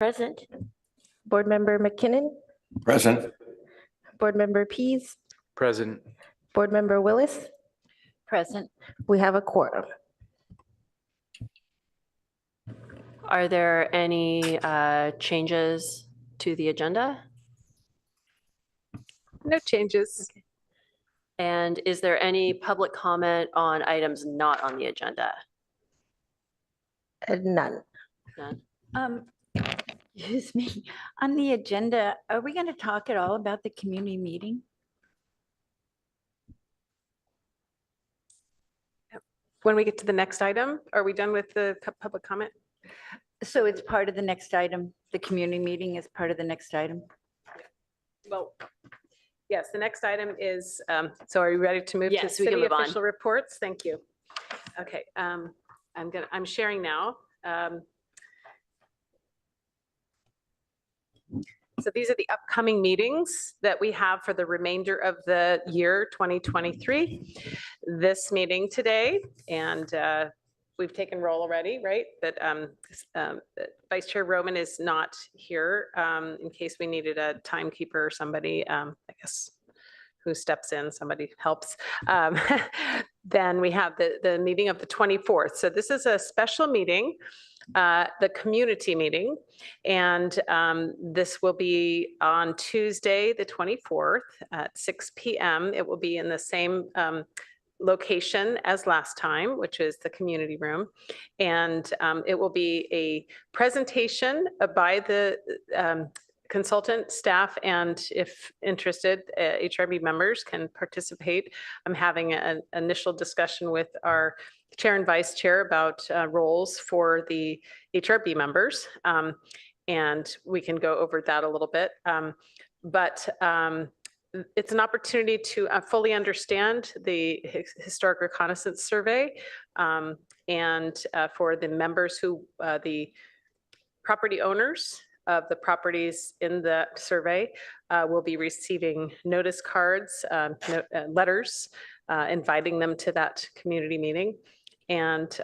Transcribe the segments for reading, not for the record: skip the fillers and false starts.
Present. Board Member McKinnon, Present. Board Member Pease, Present. Board Member Willis. Present. We have a quorum. Are there any changes to the agenda? No changes. And is there any public comment on items not on the agenda? None. None. Excuse me, on the agenda, are we going to talk at all about the community meeting? When we get to the next item, are we done with the public comment? So it's part of the next item, the community meeting is part of the next item? Well, yes, the next item is, so are you ready to move to Yes, we can city move on. official reports? Thank you. Okay, I'm sharing now. So these are the upcoming meetings that we have for the remainder of the year 2023. This meeting today, and we've taken roll already, right? That Vice Chair Roman is not here in case we needed a timekeeper or somebody, I guess, who steps in, somebody helps. Then we have the meeting of the 24th. So this is a special meeting, the community meeting. And this will be on Tuesday, the 24th at 6 p.m. It will be in the same location as last time, which is the community room. And it will be a presentation by the consultant staff, and if interested, HRB members can participate. I'm having an initial discussion with our chair and vice chair about roles for the HRB members. And we can go over that a little bit. But it's an opportunity to fully understand the historic reconnaissance survey, and for the members who, the property owners of the properties in the survey will be receiving notice cards, letters, inviting them to that community meeting. And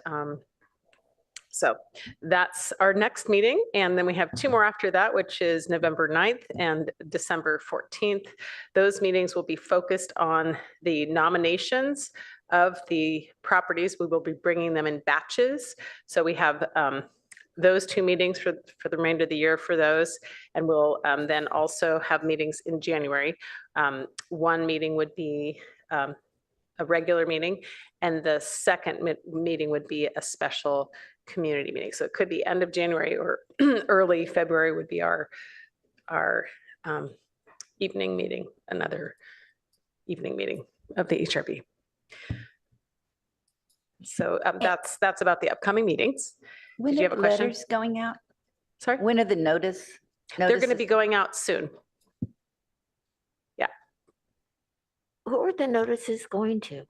so that's our next meeting. And then we have two more after that, which is November 9th and December 14th. Those meetings will be focused on the nominations of the properties. We will be bringing them in batches. So we have those two meetings for the remainder of the year for those. And we'll then also have meetings in January. One meeting would be a regular meeting, and the second meeting would be a special community meeting. So it could be end of January or early February would be our evening meeting, another evening meeting of the HRB. So that's about the upcoming meetings. When Did you are have a the question? letters going out? Sorry? When are the notices? They're going to be going out soon. Who are the notices going to?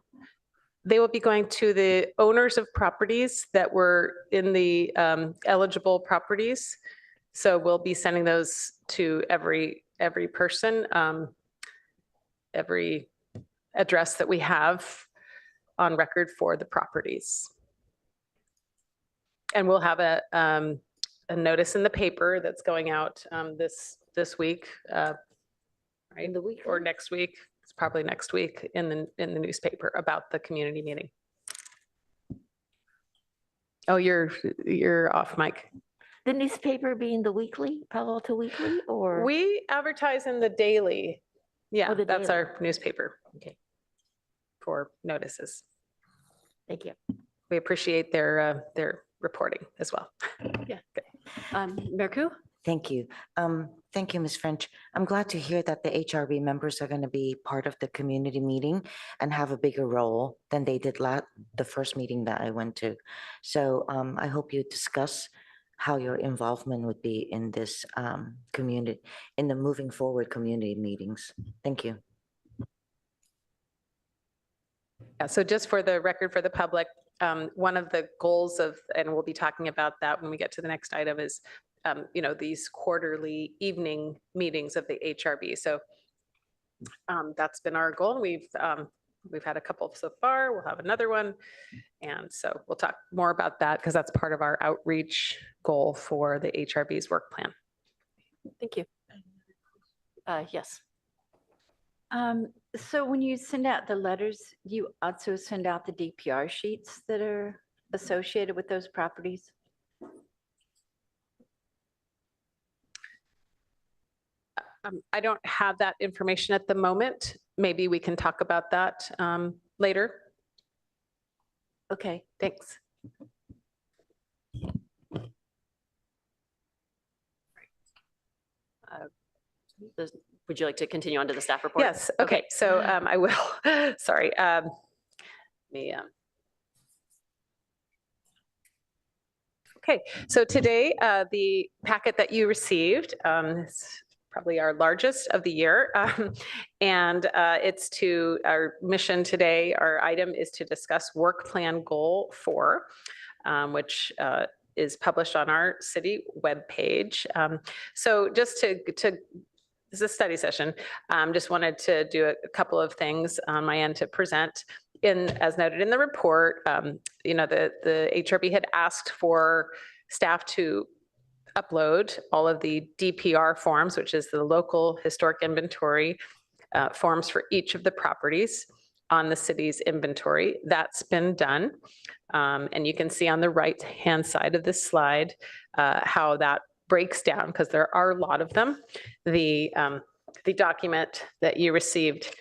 They will be going to the owners of properties that were in the eligible properties. So we'll be sending those to every person, every address that we have on record for the properties. And we'll have a notice in the paper that's going out this week, right? In the week? Or next week. It's probably next week in the newspaper about the community meeting. Oh, you're off, Mike. The newspaper being the weekly, Palo Alto Weekly, or? We advertise in the daily. Yeah, Oh, the that's Daily. our newspaper. Okay. For notices. Thank you. We appreciate their reporting as well. Yeah. Merku? Thank you. Thank you, Ms. French. I'm glad to hear that the HRB members are going to be part of the community meeting and have a bigger role than they did the first meeting that I went to. So I hope you discuss how your involvement would be in this community, in the moving forward community meetings. Thank you. Yeah, so just for the record for the public, one of the goals of, and we'll be talking about that when we get to the next item, is these quarterly evening meetings of the HRB. So that's been our goal. We've We've had a couple so far. We'll have another one. And so we'll talk more about that because that's part of our outreach goal for the HRB's work plan. Thank you. Yes. So when you send out the letters, you also send out the DPR sheets that are associated with those properties? I don't have that information at the moment. Maybe we can talk about that later. Okay. Thanks. Would you like to continue on to the staff report? Yes, okay, so I will, sorry. Okay, so today, the packet that you received, is probably our largest of the year. And it's to, our mission today, our item is to discuss work plan goal 4, which is published on our city webpage. So just to this is a study session. Just wanted to do a couple of things on my end to present. As noted in the report, you know, the HRB had asked for staff to upload all of the DPR forms, which is the local historic inventory forms for each of the properties on the city's inventory. That's been done. And you can see on the right-hand side of this slide how that breaks down, because there are a lot of them. The document that you received,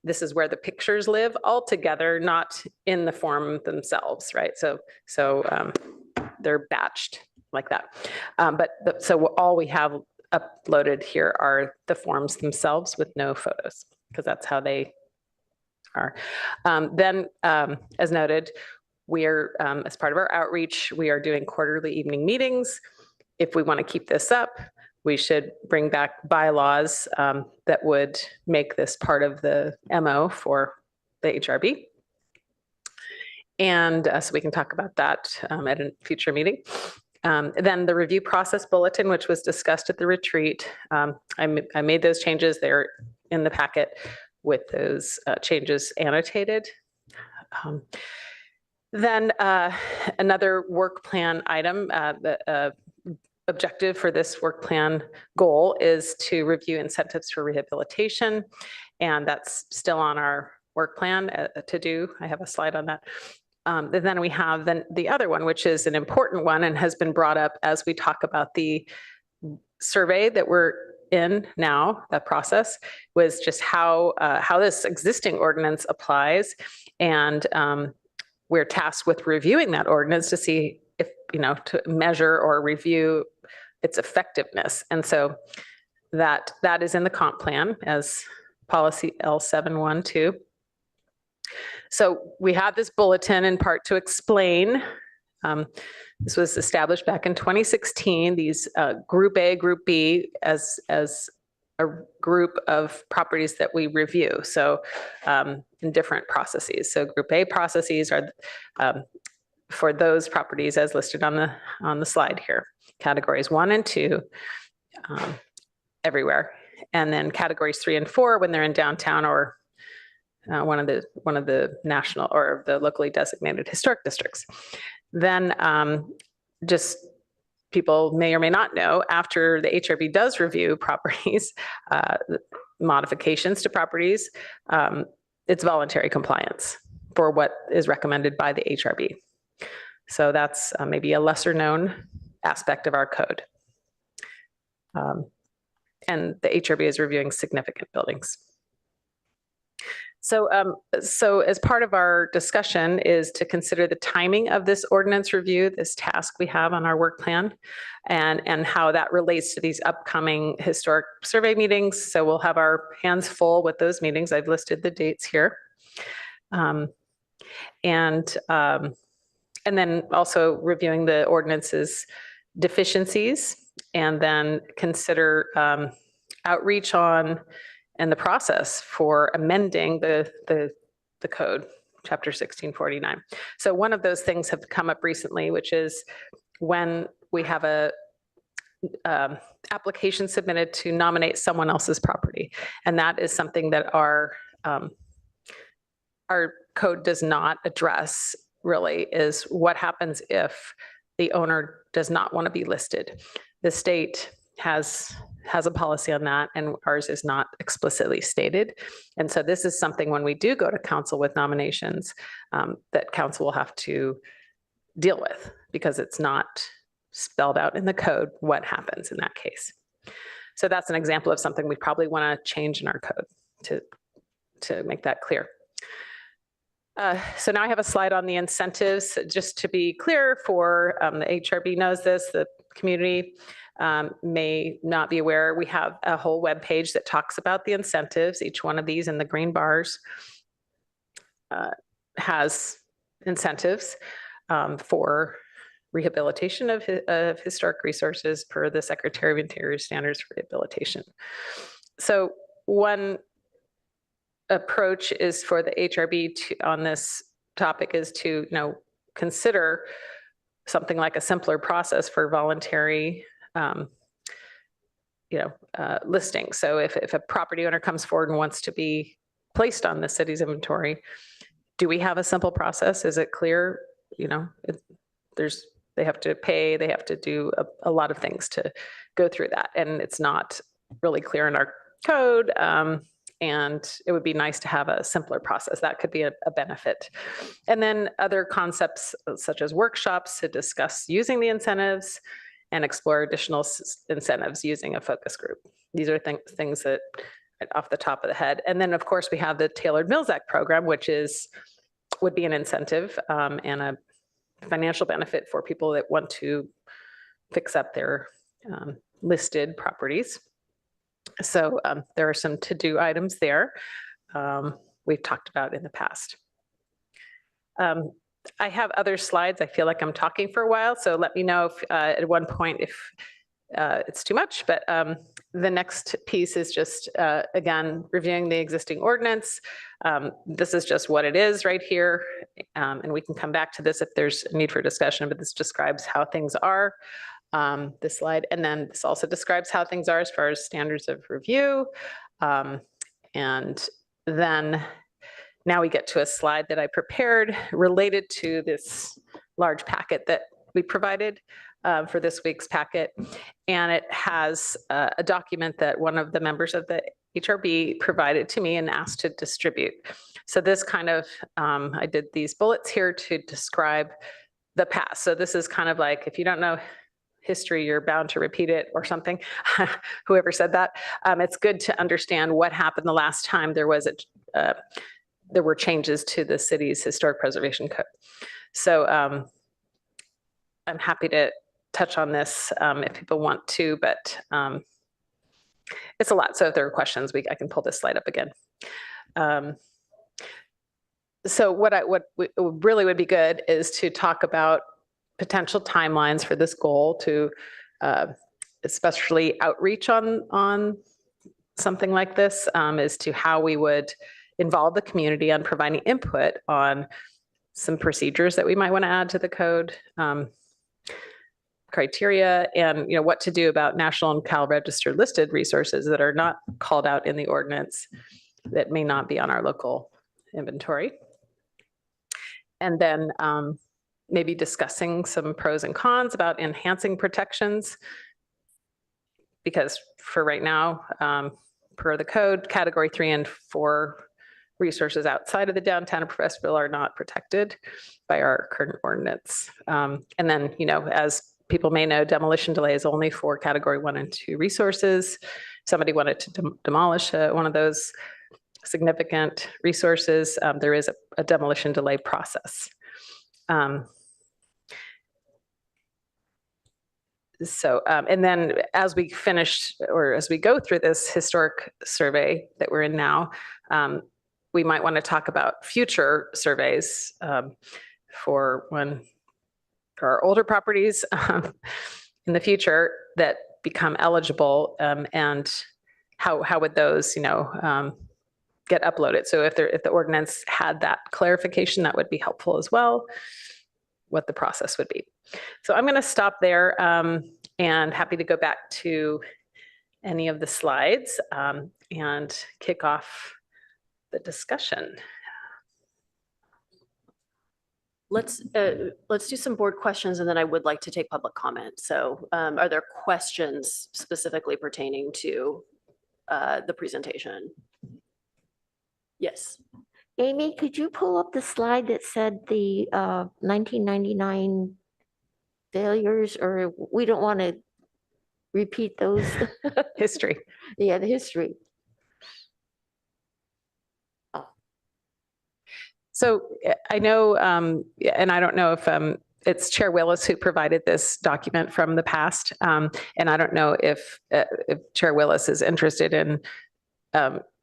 this is where the pictures live all together, not in the form themselves, right? So they're batched like that. So all we have uploaded here are the forms themselves with no photos, because that's how they are. Then, as noted, we're, as part of our outreach, we are doing quarterly evening meetings. If we want to keep this up, we should bring back bylaws that would make this part of the MO for the HRB. And so we can talk about that at a future meeting. Then the review process bulletin, which was discussed at the retreat, I made those changes. They're in the packet with those changes annotated. Then another work plan item, the objective for this work plan goal is to review incentives for rehabilitation. And that's still on our work plan to do. I have a slide on that. And then we have the other one, which is an important one and has been brought up as we talk about the survey that we're in now. That process was just how this existing ordinance applies. And we're tasked with reviewing that ordinance to see if, you know, to measure or review its effectiveness. And so that is in the comp plan as policy L712. So we have this bulletin in part to explain. This was established back in 2016, these Group A, Group B as a group of properties that we review. So in different processes. So Group A processes are for those properties as listed on the slide here. Categories 1 and 2 everywhere. And then categories 3 and 4 when they're in downtown or one of the national or the locally designated historic districts. Then just people may or may not know, after the HRB does review properties, modifications to properties, it's voluntary compliance for what is recommended by the HRB. So that's maybe a lesser known aspect of our code. And the HRB is reviewing significant buildings. So as part of our discussion is to consider the timing of this ordinance review, this task we have on our work plan, and how that relates to these upcoming historic survey meetings. So we'll have our hands full with those meetings. I've listed the dates here. And then also reviewing the ordinance's deficiencies, and then consider outreach on and the process for amending the code, chapter 1649. So one of those things have come up recently, which is when we have a application submitted to nominate someone else's property. And that is something that our our code does not address really is what happens if the owner does not want to be listed. The state has a policy on that, and ours is not explicitly stated. And so this is something when we do go to council with nominations, that council will have to deal with, because it's not spelled out in the code what happens in that case. So that's an example of something we probably want to change in our code to make that clear. So now I have a slide on the incentives. Just to be clear, for the HRB knows this, the community may not be aware, we have a whole web page that talks about the incentives. Each one of these in the green bars has incentives for rehabilitation of historic resources per the Secretary of Interior Standards for Rehabilitation. So one approach is for the HRB on this topic is to, consider something like a simpler process for voluntary listing. So if a property owner comes forward and wants to be placed on the city's inventory, do we have a simple process? Is it clear? They have to pay, they have to do a lot of things to go through that. And it's not really clear in our code. And it would be nice to have a simpler process. That could be a benefit. And then other concepts such as workshops to discuss using the incentives and explore additional incentives using a focus group. These are things that off the top of the head. And then of course we have the Tailored Mills Act program, which would be an incentive and a financial benefit for people that want to fix up their listed properties. So there are some to-do items there we've talked about in the past. I have other slides. I feel like I'm talking for a while, so let me know if at one point if it's too much, but the next piece is just, again, reviewing the existing ordinance. This is just what it is right here, and we can come back to this if there's a need for discussion, but this describes how things are. This slide, and then this also describes how things are as far as standards of review. And then now we get to a slide that I prepared related to this large packet that we provided for this week's packet. And it has a document that one of the members of the HRB provided to me and asked to distribute. So this kind of, I did these bullets here to describe the past. So this is kind of like, if you don't know history, you're bound to repeat it or something. Whoever said that. It's good to understand what happened the last time there were changes to the city's historic preservation code. So I'm happy to touch on this if people want to, but it's a lot. So if there are questions, I can pull this slide up again. So what really would be good is to talk about potential timelines for this goal, to especially outreach on something like this, as to how we would involve the community on providing input on some procedures that we might want to add to the code, criteria, and what to do about National and Cal Register listed resources that are not called out in the ordinance that may not be on our local inventory. And then maybe discussing some pros and cons about enhancing protections, because for right now, per the code, category 3 and 4 resources outside of the downtown of Professorville are not protected by our current ordinance. And then, as people may know, demolition delay is only for category 1 and 2 resources. Somebody wanted to demolish one of those significant resources, there is a demolition delay process. And then as we finish, or as we go through this historic survey that we're in now, we might want to talk about future surveys for our older properties in the future that become eligible, and how would those, get uploaded. So if the ordinance had that clarification, that would be helpful as well, what the process would be. So I'm going to stop there, and happy to go back to any of the slides and kick off the discussion. let's do some board questions and then I would like to take public comment. So are there questions specifically pertaining to the presentation? Yes. Amy, could you pull up the slide that said the 1999 failures, or we don't want to repeat those? History. Yeah, the history. So I know, and I don't know if it's Chair Willis who provided this document from the past. And I don't know if Chair Willis is interested in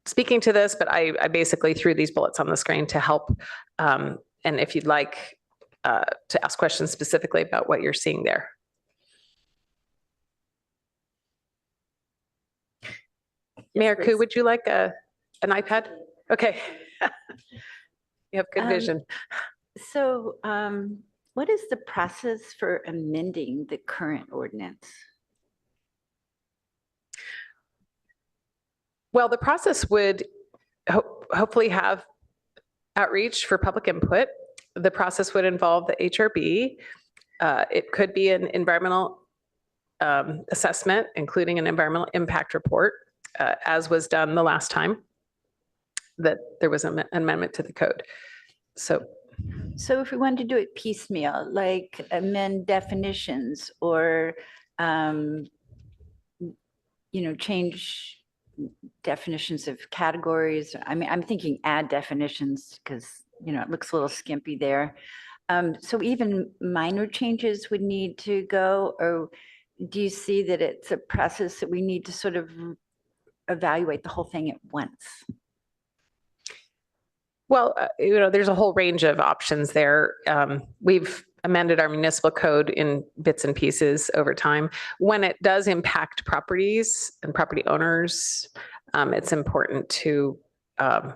speaking to this, but I basically threw these bullets on the screen to help. And if you'd like to ask questions specifically about what you're seeing there. Mayor Koo, would you like an iPad? Okay. You have good vision. So what is the process for amending the current ordinance? Well, the process would hopefully have outreach for public input. The process would involve the HRB. It could be an environmental assessment, including an environmental impact report, as was done the last time that there was an amendment to the code. So if we wanted to do it piecemeal, like amend definitions or, change definitions of categories. I mean, I'm thinking add definitions because, it looks a little skimpy there. So even minor changes would need to go, or do you see that it's a process that we need to sort of evaluate the whole thing at once? well, there's a whole range of options there. We've amended our municipal code in bits and pieces over time. When it does impact properties and property owners, it's important to, I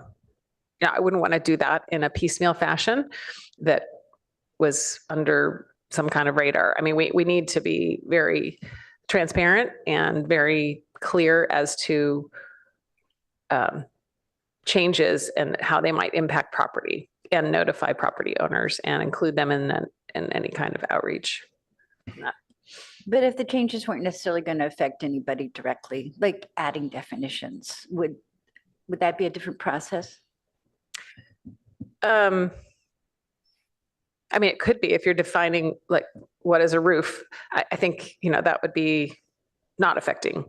wouldn't want to do that in a piecemeal fashion that was under some kind of radar. I mean, we need to be very transparent and very clear as to changes and how they might impact property, and notify property owners and include them in any kind of outreach. But if the changes weren't necessarily going to affect anybody directly, like adding definitions, would that be a different process? I mean, it could be if you're defining like what is a roof. I think, that would be not affecting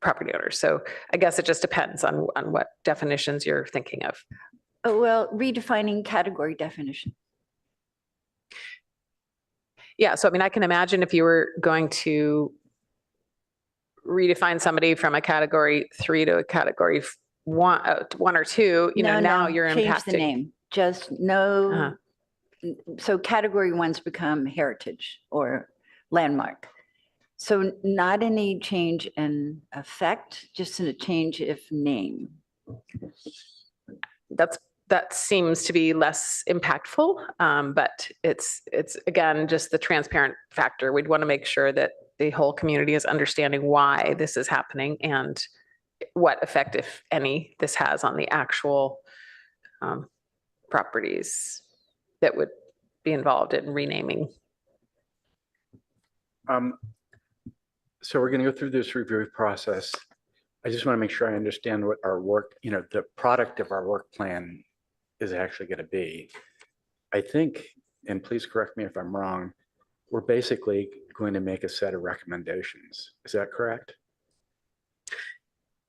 property owners. So I guess it just depends on what definitions you're thinking of. Oh, well, redefining category definition. Yeah, so I mean, I can imagine if you were going to redefine somebody from a category 3 to a category 1 or 2, now you're change impacting. the name. Just no. So category 1's become heritage or landmark. So not any change in effect, just in a change of name. That seems to be less impactful, but it's again, just the transparent factor. We'd want to make sure that the whole community is understanding why this is happening and what effect, if any, this has on the actual properties that would be involved in renaming. So we're going to go through this review process. I just want to make sure I understand what our work, the product of our work plan is actually going to be. I think, and please correct me if I'm wrong, we're basically going to make a set of recommendations. Is that correct?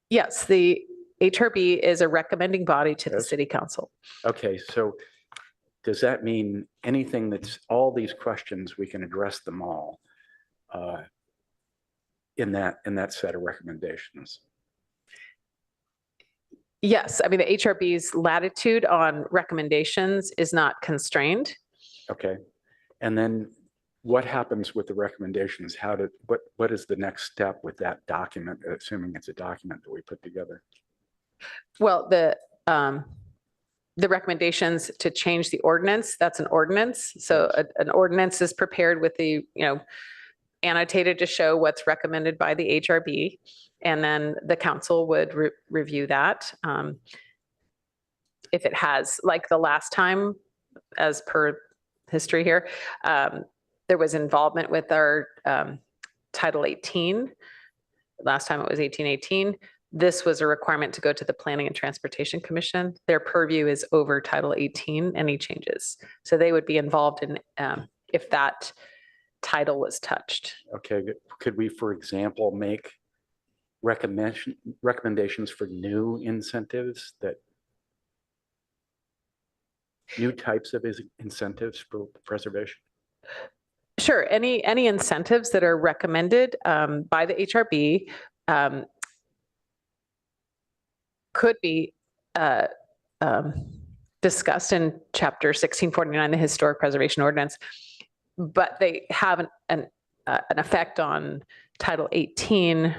Yes, the HRB is a recommending body to the Yes. city council. Okay, so does that mean anything that's all these questions, we can address them all in that set of recommendations? Yes, I mean, the HRB's latitude on recommendations is not constrained. Okay, and then what happens with the recommendations? What is the next step with that document, assuming it's a document that we put together? Well, the recommendations to change the ordinance, that's an ordinance. So an ordinance is prepared with the, annotated to show what's recommended by the HRB. And then the council would review that. If it has, like the last time, as per history here. There was involvement with our Title 18. Last time it was 1818. This was a requirement to go to the Planning and Transportation Commission. Their purview is over Title 18, any changes. So they would be involved in if that title was touched. Okay, could we, for example, make recommendations for new incentives that new types of incentives for preservation? Sure, any incentives that are recommended by the HRB could be discussed in Chapter 1649, the Historic Preservation Ordinance, but they have an effect on Title 18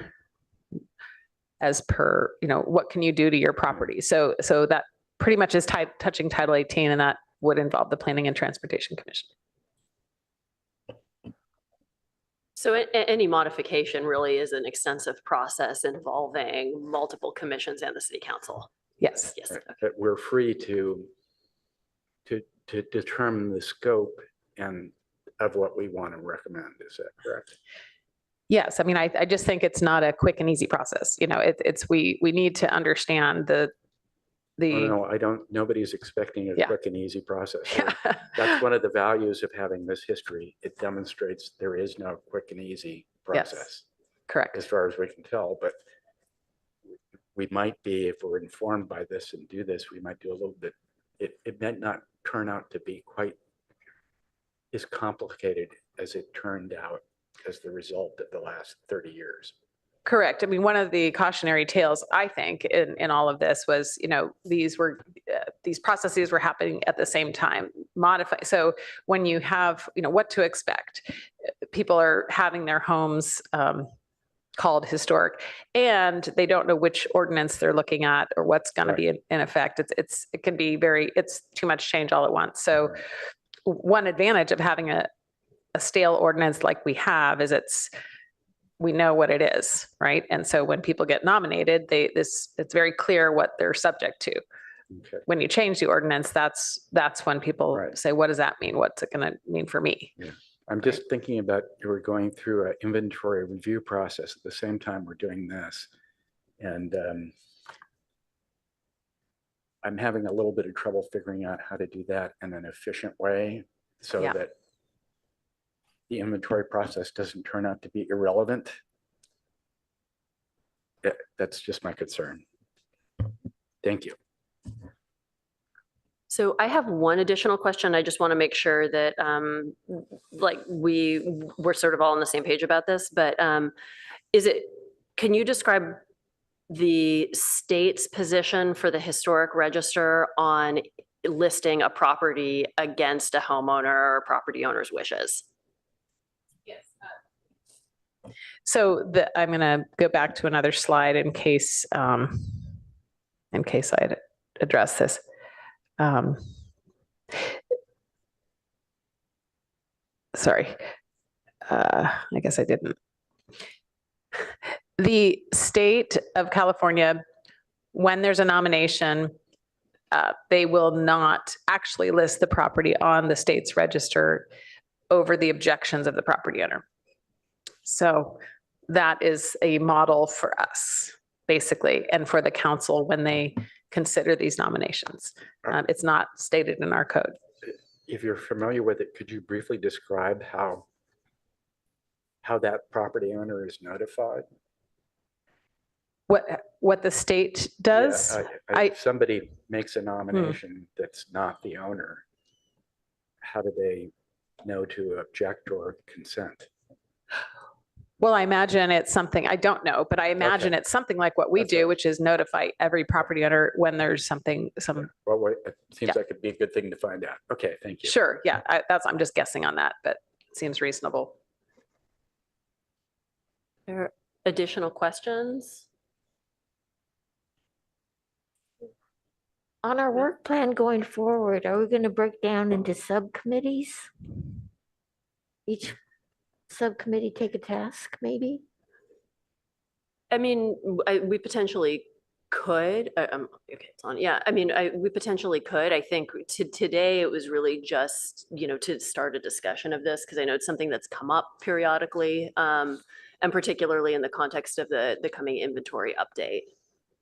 as per, what can you do to your property? So that pretty much is touching Title 18, and that would involve the Planning and Transportation Commission. So any modification really is an extensive process involving multiple commissions and the city council. Yes. Yes. That we're free to determine the scope and of what we want to recommend. Is that correct? Yes. I mean, I just think it's not a quick and easy process. We need to understand the. No, I don't. Nobody's expecting a quick and easy process. That's one of the values of having this history. It demonstrates there is no quick and easy process. Yes, correct. As far as we can tell, but we might be, if we're informed by this and do this, we might do a little bit. It might not turn out to be quite as complicated as it turned out as the result of the last 30 years. Correct. I mean, one of the cautionary tales, I think, in all of this was, these processes were happening at the same time. So when you have, what to expect, people are having their homes called historic, and they don't know which ordinance they're looking at or what's going to be in effect. It can be it's too much change all at once. So one advantage of having a stale ordinance like we have is we know what it is, right? And so when people get nominated, it's very clear what they're subject to. Okay. When you change the ordinance, that's when people say, what does that mean? What's it going to mean for me? Yeah. I'm just thinking about we're going through an inventory review process at the same time we're doing this. And I'm having a little bit of trouble figuring out how to do that in an efficient way so that the inventory process doesn't turn out to be irrelevant. That's just my concern. Thank you. So I have one additional question. I just want to make sure that we're sort of all on the same page about this, but can you describe the state's position for the historic register on listing a property against a homeowner or property owner's wishes? Yes. So I'm going to go back to another slide in case I had addressed this. Sorry, I guess I didn't. The state of California, when there's a nomination, they will not actually list the property on the state's register over the objections of the property owner. So that is a model for us, basically, and for the council when they consider these nominations. It's not stated in our code. If you're familiar with it, could you briefly describe how that property owner is notified? What the state does? Yeah, if somebody makes a nomination that's not the owner, how do they know to object or consent? Well, I imagine it's something, I don't know, but I imagine it's something like what we do, which is notify every property owner when there's Well, it seems like it'd be a good thing to find out. Okay, thank you. Sure, yeah, I'm just guessing on that, but it seems reasonable. There are additional questions? On our work plan going forward, are we going to break down into subcommittees? Each subcommittee take a task, maybe? I mean, we potentially could, okay, it's on. Yeah, I mean, we potentially could. I think today it was really just, to start a discussion of this because I know it's something that's come up periodically, and particularly in the context of the coming inventory update.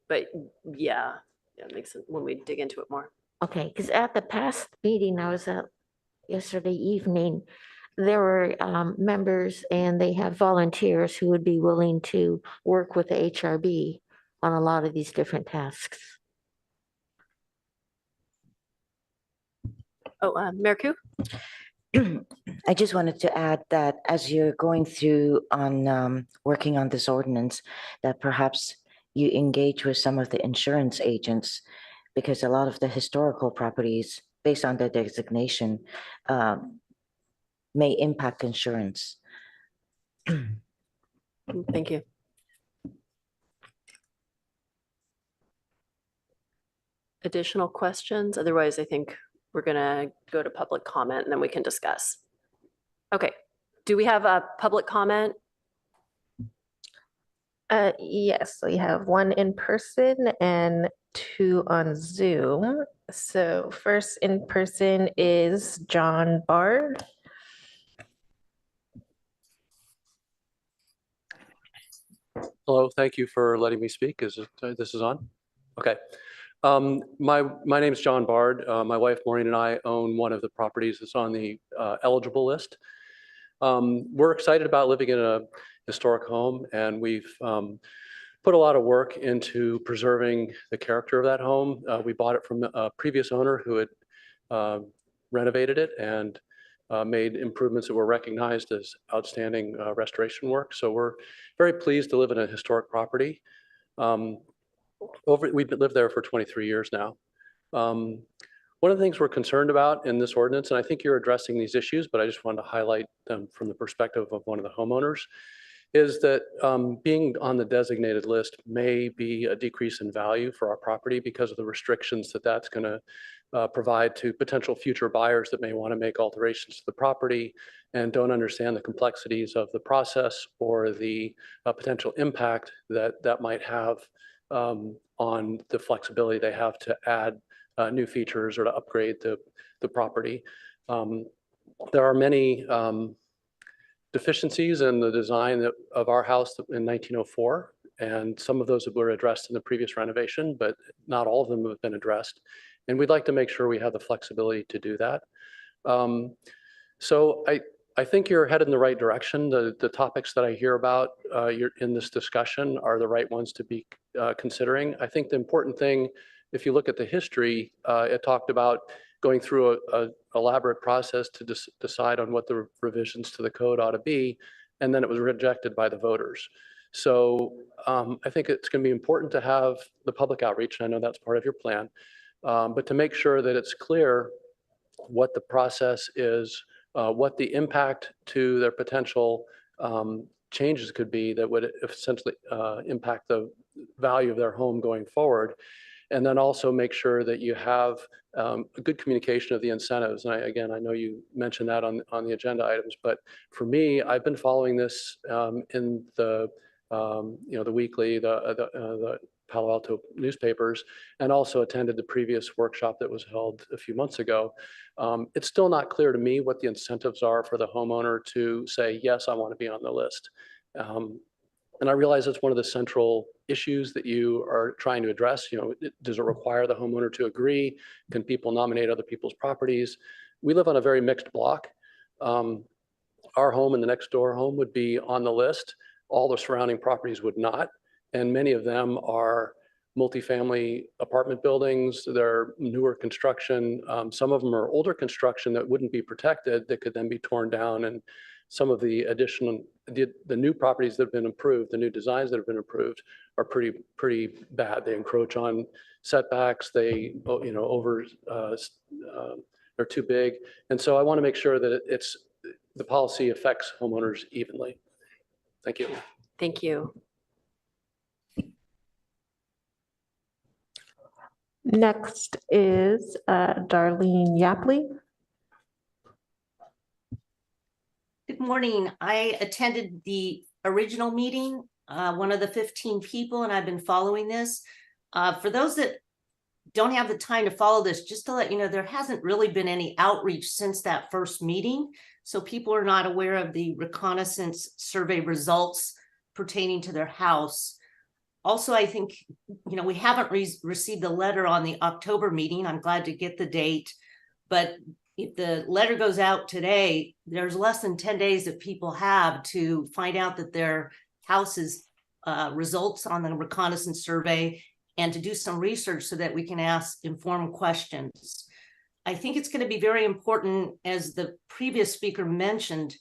But yeah, it makes sense when we dig into it more. Okay, because at the past meeting I was at yesterday evening, there were members and they have volunteers who would be willing to work with the HRB on a lot of these different tasks. Oh, Mayor Ku? I just wanted to add that as you're going through on working on this ordinance, that perhaps you engage with some of the insurance agents, because a lot of the historical properties, based on their designation, may impact insurance. Thank you. Additional questions? Otherwise, I think we're gonna go to public comment and then we can discuss. Okay, do we have a public comment? Yes, we have one in person and two on Zoom. So first in person is John Bard. Hello, thank you for letting me speak. This is on? Okay. My name is John Bard. My wife Maureen and I own one of the properties that's on the eligible list. We're excited about living in a historic home, and we've put a lot of work into preserving the character of that home. We bought it from a previous owner who had renovated it and made improvements that were recognized as outstanding restoration work. So we're very pleased to live in a historic property. We've lived there for 23 years now. One of the things we're concerned about in this ordinance, and I think you're addressing these issues, but I just wanted to highlight them from the perspective of one of the homeowners, is that being on the designated list may be a decrease in value for our property because of the restrictions that that's going to provide to potential future buyers that may want to make alterations to the property and don't understand the complexities of the process or the potential impact that that might have on the flexibility they have to add new features or to upgrade the property. There are many deficiencies in the design of our house in 1904, and some of those were addressed in the previous renovation, but not all of them have been addressed. And we'd like to make sure we have the flexibility to do that. So I think you're headed in the right direction. The topics that I hear about in this discussion are the right ones to be considering. I think the important thing, if you look at the history, it talked about going through a elaborate process to decide on what the revisions to the code ought to be, and then it was rejected by the voters. So I think it's going to be important to have the public outreach, and I know that's part of your plan, but to make sure that it's clear what the process is, what the impact to their potential changes could be that would essentially impact the value of their home going forward. And then also make sure that you have a good communication of the incentives. And again, I know you mentioned that on the agenda items, but for me, I've been following this in the the weekly, the Palo Alto newspapers, and also attended the previous workshop that was held a few months ago. It's still not clear to me what the incentives are for the homeowner to say, yes, I want to be on the list. And I realize it's one of the central issues that you are trying to address. Does it require the homeowner to agree? Can people nominate other people's properties? We live on a very mixed block. Our home and the next door home would be on the list. All the surrounding properties would not. And many of them are multifamily apartment buildings. They're newer construction. Some of them are older construction that wouldn't be protected, that could then be torn down. And some of the additional, the new properties that have been improved, the new designs that have been improved are pretty bad. They encroach on setbacks. They, they're too big. And so I want to make sure that the policy affects homeowners evenly. Thank you. Thank you. Next is Darlene Yapley. Good morning. I attended the original meeting, one of the 15 people, and I've been following this. For those that don't have the time to follow this, just to let you know, there hasn't really been any outreach since that first meeting. So people are not aware of the reconnaissance survey results pertaining to their house. Also, I think, we haven't received the letter on the October meeting. I'm glad to get the date. But if the letter goes out today, there's less than 10 days that people have to find out that their house's results on the reconnaissance survey and to do some research so that we can ask informed questions. I think it's going to be very important, as the previous speaker mentioned,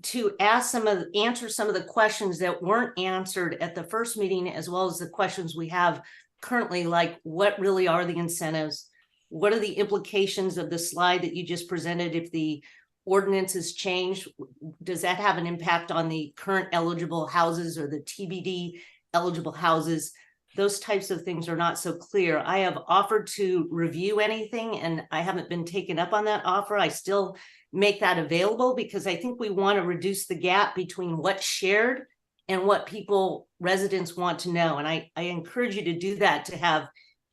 to answer some of the questions that weren't answered at the first meeting, as well as the questions we have currently, like what really are the incentives? What are the implications of the slide that you just presented? If the ordinance is changed, does that have an impact on the current eligible houses or the TBD eligible houses? Those types of things are not so clear. I have offered to review anything and I haven't been taken up on that offer. I still make that available because I think we want to reduce the gap between what's shared and what residents want to know. And I encourage you to do that, to have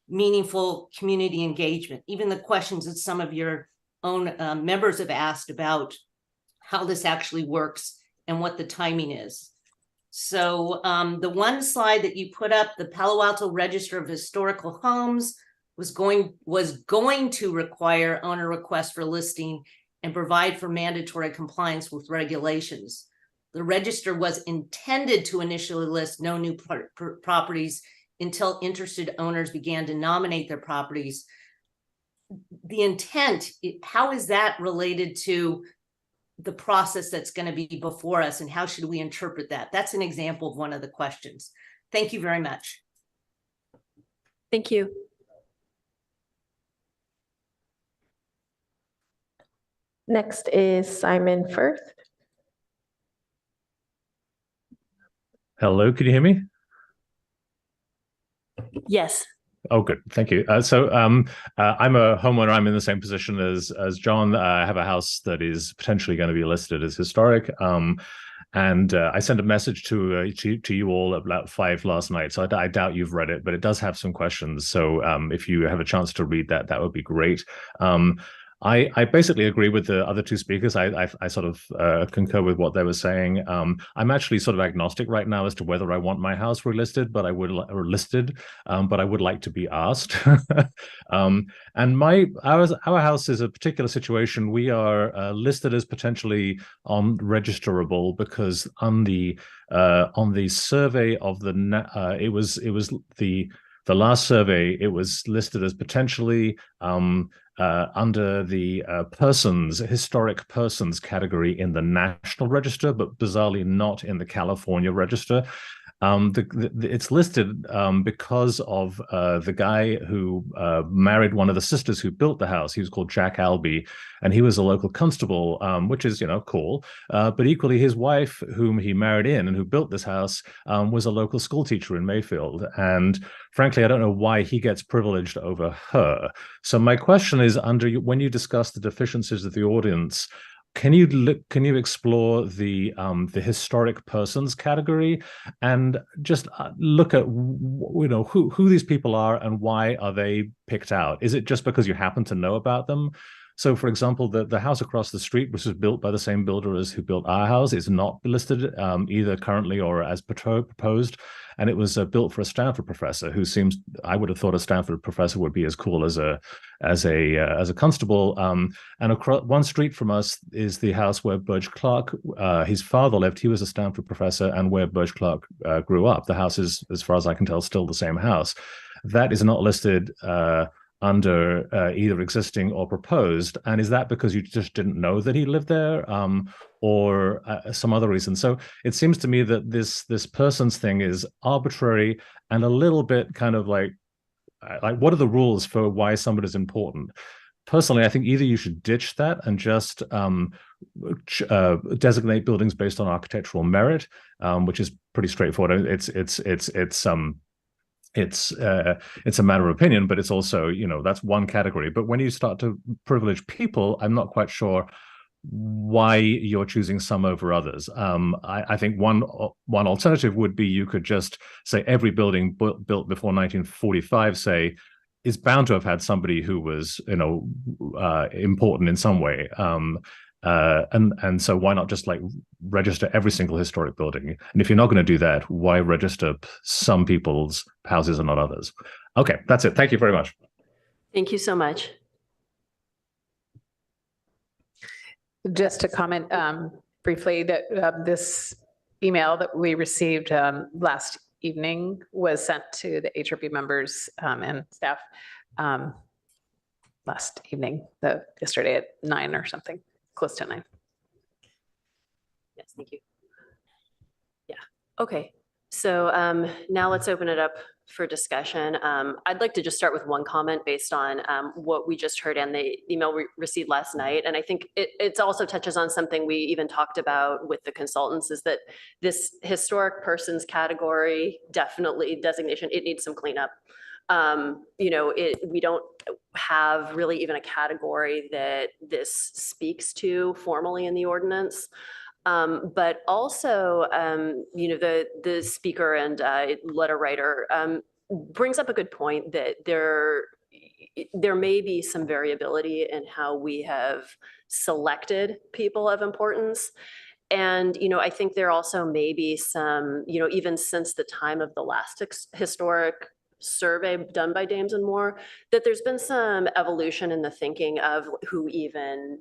meaningful community engagement. Even the questions that some of your own members have asked about how this actually works and what the timing is. So the one slide that you put up, the Palo Alto Register of Historical Homes was going to require owner requests for listing and provide for mandatory compliance with regulations. The register was intended to initially list no new properties until interested owners began to nominate their properties. The intent, how is that related to the process that's going to be before us, and how should we interpret that? That's an example of one of the questions. Thank you very much. Thank you. Next is Simon Firth. Hello, can you hear me? Yes. Oh, good. Thank you. I'm a homeowner. I'm in the same position as John. I have a house that is potentially going to be listed as historic. And I sent a message to you all at about 5 last night. So I doubt you've read it, but it does have some questions. So if you have a chance to read that, that would be great. I basically agree with the other two speakers. I sort of concur with what they were saying. I'm actually sort of agnostic right now as to whether I want my house relisted, but I would like to be asked. And our house is a particular situation. We are listed as potentially unregisterable because on the survey of it was the last survey, it was listed as potentially under the historic persons category in the National Register, but bizarrely not in the California Register. It's listed because of the guy who married one of the sisters who built the house. He was called Jack Albee, and he was a local constable, which is, cool. But equally, his wife, whom he married in and who built this house, was a local school teacher in Mayfield. And frankly, I don't know why he gets privileged over her. So my question is, when you discuss the deficiencies of the audience, can you explore the historic persons category and just look at who these people are and why are they picked out? Is it just because you happen to know about them? So, for example, the house across the street, which was built by the same builder as who built our house, is not listed either currently or as proposed. And it was built for a Stanford professor who I would have thought a Stanford professor would be as cool as a constable. And across one street from us is the house where Burge Clark, his father lived. He was a Stanford professor, and where Burge Clark grew up. The house is, as far as I can tell, still the same house. That is not listed under either existing or proposed. And is that because you just didn't know that he lived there, or some other reason? So it seems to me that this persons thing is arbitrary and a little bit kind of like what are the rules for why somebody is important? Personally, I think either you should ditch that and just designate buildings based on architectural merit, which is pretty straightforward. It's a matter of opinion, but it's also, that's one category. But when you start to privilege people, I'm not quite sure why you're choosing some over others. I think one alternative would be you could just say every building built before 1945, say, is bound to have had somebody who was, important in some way. And so why not just like register every single historic building? And if you're not going to do that, why register some people's houses and not others? Okay, that's it. Thank you very much. Thank you so much. Just to comment briefly that this email that we received last evening was sent to the HRB members and staff last evening, yesterday at 9 or something, close to 9. Yes, thank you. Yeah, okay. So now let's open it up for discussion. I'd like to just start with one comment based on what we just heard and the email we received last night. And I think it also touches on something we even talked about with the consultants, is that this historic persons category, definitely designation, it needs some cleanup. We don't have really even a category that this speaks to formally in the ordinance. But also, the speaker and letter writer brings up a good point that there may be some variability in how we have selected people of importance. And, I think there also may be some, even since the time of the last historic survey done by Dames and Moore, that there's been some evolution in the thinking of who even,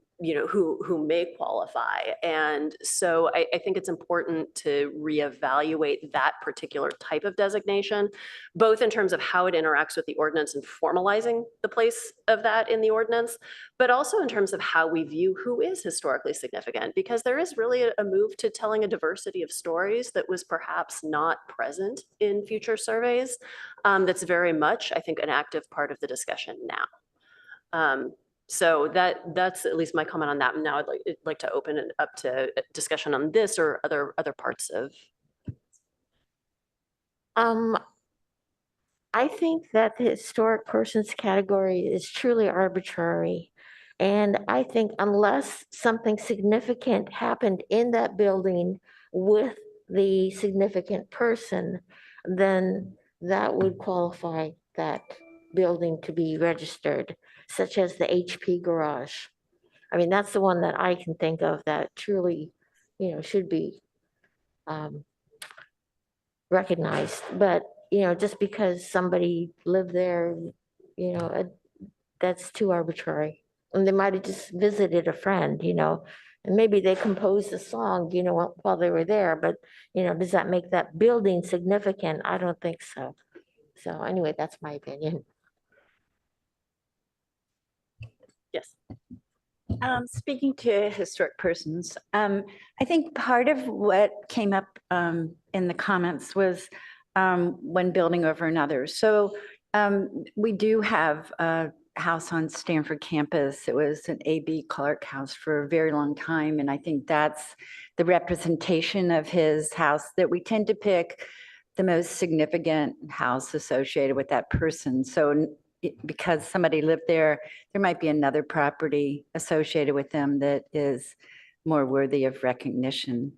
who may qualify. And so I think it's important to reevaluate that particular type of designation, both in terms of how it interacts with the ordinance and formalizing the place of that in the ordinance, but also in terms of how we view who is historically significant, because there is really a move to telling a diversity of stories that was perhaps not present in future surveys. That's very much, I think, an active part of the discussion now. So that's at least my comment on that. And now I'd like to open it up to discussion on this or other parts of. I think that the historic persons category is truly arbitrary. And I think unless something significant happened in that building with the significant person, then that would qualify that building to be registered, such as the HP garage. I mean, that's the one that I can think of that truly, should be recognized. But, just because somebody lived there, that's too arbitrary. And they might have just visited a friend, and maybe they composed a song, while they were there. But, does that make that building significant? I don't think so. So anyway, that's my opinion. Yes. Speaking to historic persons, I think part of what came up in the comments was one building over another. So we do have a house on Stanford campus. It was an A.B. Clerk house for a very long time. And I think that's the representation of his house, that we tend to pick the most significant house associated with that person. So because somebody lived there, there might be another property associated with them that is more worthy of recognition.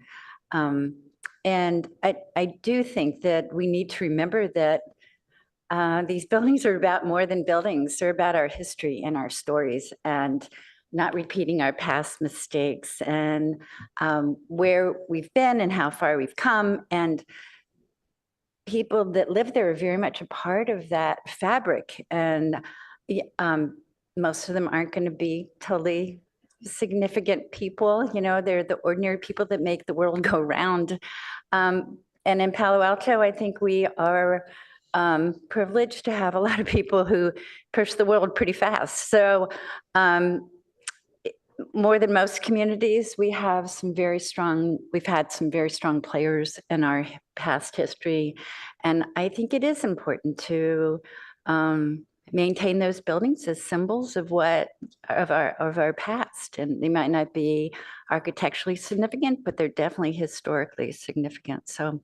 And I do think that we need to remember that these buildings are about more than buildings. They're about our history and our stories, and not repeating our past mistakes, and where we've been and how far we've come. And people that live there are very much a part of that fabric. And most of them aren't going to be totally significant people. They're the ordinary people that make the world go round. And in Palo Alto, I think we are privileged to have a lot of people who push the world pretty fast. So more than most communities, we've had some very strong players in our past history. And I think it is important to maintain those buildings as symbols of our past. And they might not be architecturally significant, but they're definitely historically significant. So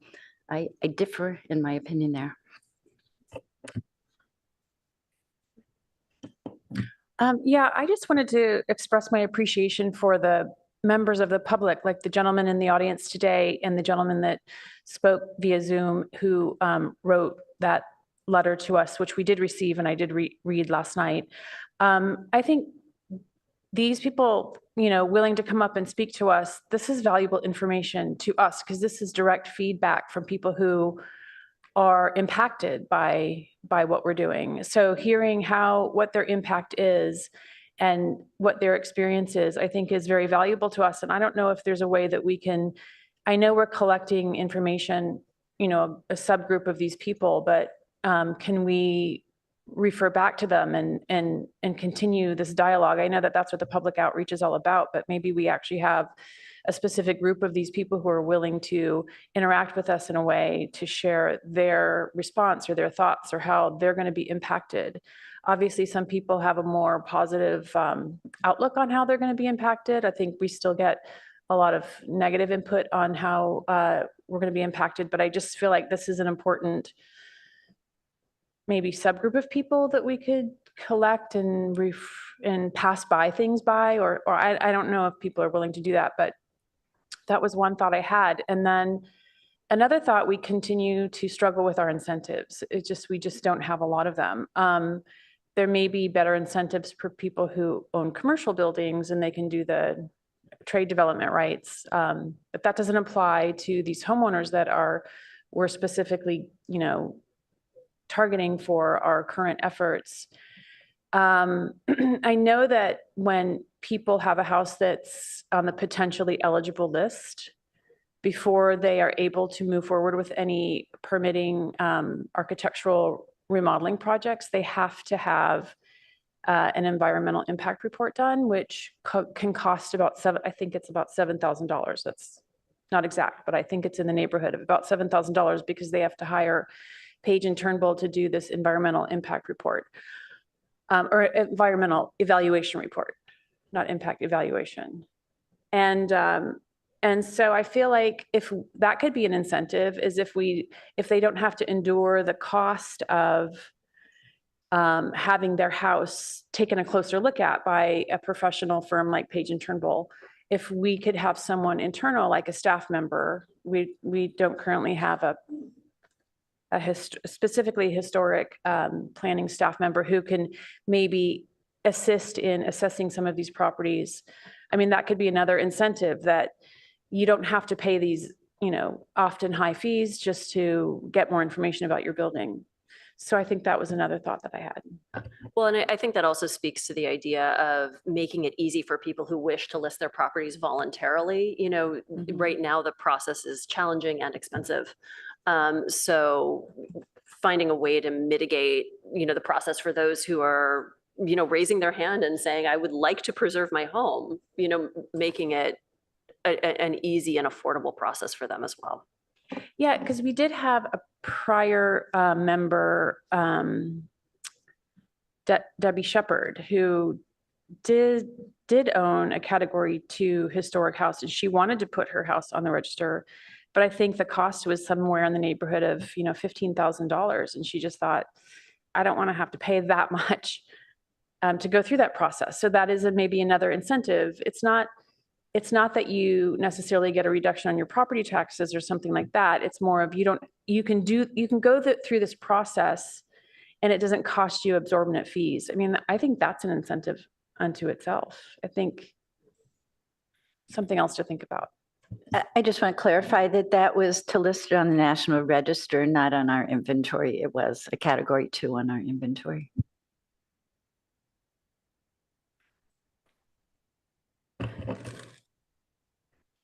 I differ in my opinion there. Yeah, I just wanted to express my appreciation for the members of the public, like the gentleman in the audience today and the gentleman that spoke via Zoom who wrote that letter to us, which we did receive and I did read last night. I think these people, willing to come up and speak to us, this is valuable information to us because this is direct feedback from people who are impacted by what we're doing. So hearing what their impact is and what their experience is, I think is very valuable to us. And I don't know if there's a way that we can, I know we're collecting information, a subgroup of these people, but can we refer back to them and continue this dialogue? I know that that's what the public outreach is all about, but maybe we actually have a specific group of these people who are willing to interact with us in a way to share their response or their thoughts or how they're going to be impacted. Obviously, some people have a more positive outlook on how they're going to be impacted. I think we still get a lot of negative input on how we're going to be impacted, but I just feel like this is an important maybe subgroup of people that we could collect and pass by things by, or I don't know if people are willing to do that, but that was one thought I had. And then another thought, we continue to struggle with our incentives. We just don't have a lot of them. There may be better incentives for people who own commercial buildings and they can do the trade development rights. But that doesn't apply to these homeowners that we're specifically, targeting for our current efforts. I know that when people have a house that's on the potentially eligible list, before they are able to move forward with any permitting architectural remodeling projects, they have to have an environmental impact report done, which can cost about $7,000. That's not exact, but I think it's in the neighborhood of about $7,000 because they have to hire Page and Turnbull to do this environmental impact report. Or environmental evaluation report, not impact evaluation. And so I feel like if that could be an incentive, is if they don't have to endure the cost of having their house taken a closer look at by a professional firm like Page and Turnbull, if we could have someone internal, like a staff member, we don't currently have a specifically historic planning staff member who can maybe assist in assessing some of these properties. I mean, that could be another incentive, that you don't have to pay these, often high fees just to get more information about your building. So I think that was another thought that I had. Well, and I think that also speaks to the idea of making it easy for people who wish to list their properties voluntarily. Right now the process is challenging and expensive. So finding a way to mitigate, the process for those who are, raising their hand and saying, I would like to preserve my home, making it an easy and affordable process for them as well. Yeah, because we did have a prior member, Debbie Shepherd, who did own a Category 2 historic house, and she wanted to put her house on the register. But I think the cost was somewhere in the neighborhood of, $15,000. And she just thought, I don't want to have to pay that much to go through that process. So that is maybe another incentive. It's not that you necessarily get a reduction on your property taxes or something like that. It's more of you can go through this process and it doesn't cost you absorbent fees. I mean, I think that's an incentive unto itself. I think something else to think about. I just want to clarify that was to list it on the National Register, not on our inventory. It was a Category 2 on our inventory.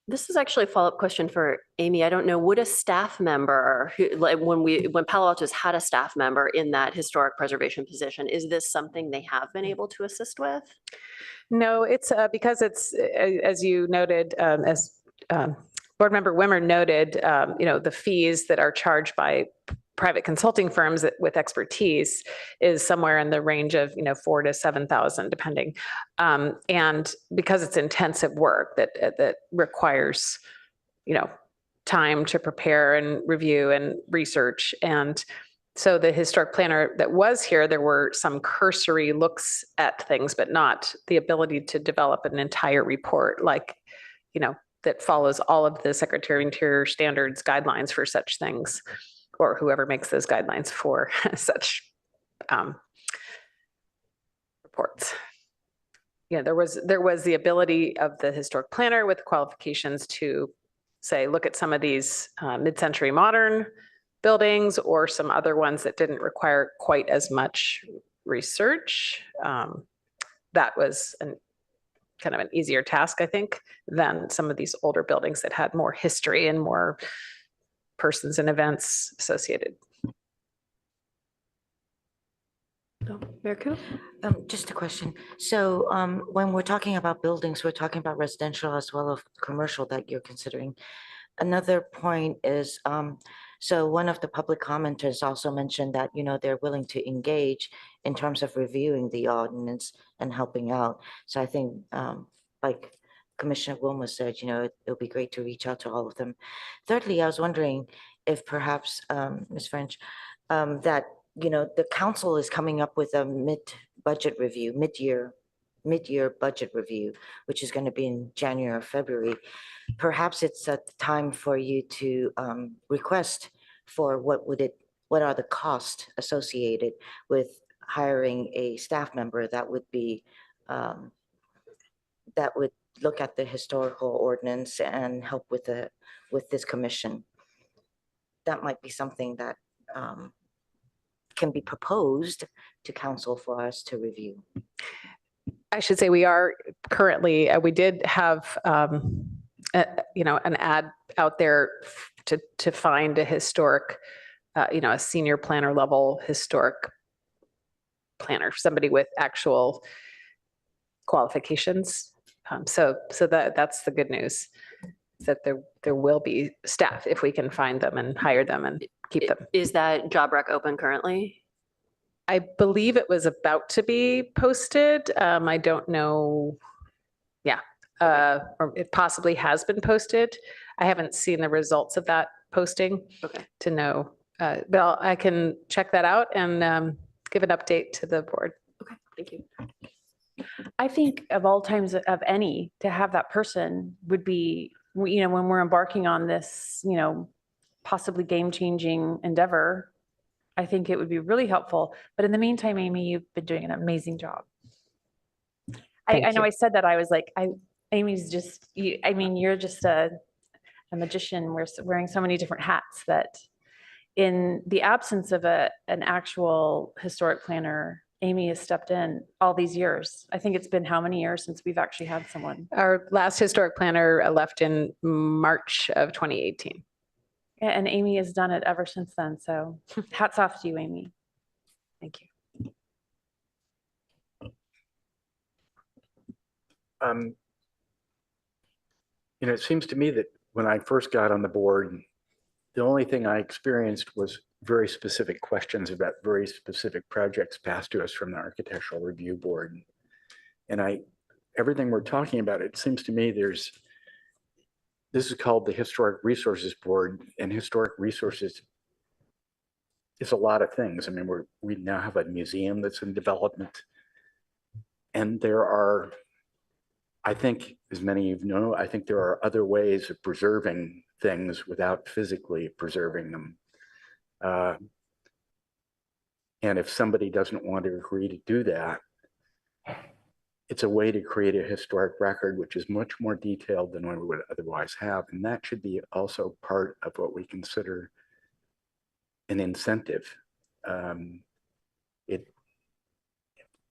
This is actually a follow-up question for Amy. I don't know, would a staff member when Palo Alto's had a staff member in that historic preservation position, is this something they have been able to assist with? No, it's because it's, as you noted, as Board Member Wimmer noted, the fees that are charged by private consulting firms with expertise is somewhere in the range of, $4,000 to $7,000, depending. And because it's intensive work that requires, time to prepare and review and research. And so the historic planner that was here, there were some cursory looks at things, but not the ability to develop an entire report like that follows all of the Secretary of Interior standards guidelines for such things, or whoever makes those guidelines for such reports. Yeah, there was the ability of the historic planner with qualifications to say, look at some of these mid-century modern buildings or some other ones that didn't require quite as much research. That was kind of an easier task, I think, than some of these older buildings that had more history and more persons and events associated. Mayor Ku? Just a question. So when we're talking about buildings, we're talking about residential as well as commercial that you're considering. Another point is, so one of the public commenters also mentioned that, they're willing to engage in terms of reviewing the ordinance and helping out. So I think, like Commissioner Wilma said, it'll be great to reach out to all of them. Thirdly, I was wondering if perhaps, Ms. French, that, the council is coming up with a mid-year budget review, which is going to be in January or February. Perhaps it's a time for you to request for what are the costs associated with hiring a staff member that would be that would look at the historical ordinance and help with this commission. That might be something that can be proposed to council for us to review. I should say we are currently, we did have, an ad out there to find a historic, a senior planner level historic planner, somebody with actual qualifications. So that's the good news, that there will be staff if we can find them and hire them and keep them. Is that job rec open currently? I believe it was about to be posted. I don't know. Yeah, or it possibly has been posted. I haven't seen the results of that posting to know, but I can check that out and give an update to the board. Okay, thank you. I think of all times of any, to have that person would be, when we're embarking on this, possibly game-changing endeavor, I think it would be really helpful. But in the meantime, Amy, you've been doing an amazing job. I know I said that, I was like, Amy's just, you're just a magician. We're wearing so many different hats that in the absence of an actual historic planner, Amy has stepped in all these years. I think it's been how many years since we've actually had someone? Our last historic planner left in March of 2018. And Amy has done it ever since then. So hats off to you, Amy. Thank you. It seems to me that when I first got on the board, the only thing I experienced was very specific questions about very specific projects passed to us from the Architectural Review Board. And everything we're talking about, it seems to me this is called the Historic Resources Board, and historic resources is a lot of things. I mean, we now have a museum that's in development, and there are, I think, as many of you know, I think there are other ways of preserving things without physically preserving them. And if somebody doesn't want to agree to do that, it's a way to create a historic record, which is much more detailed than we would otherwise have. And that should be also part of what we consider an incentive.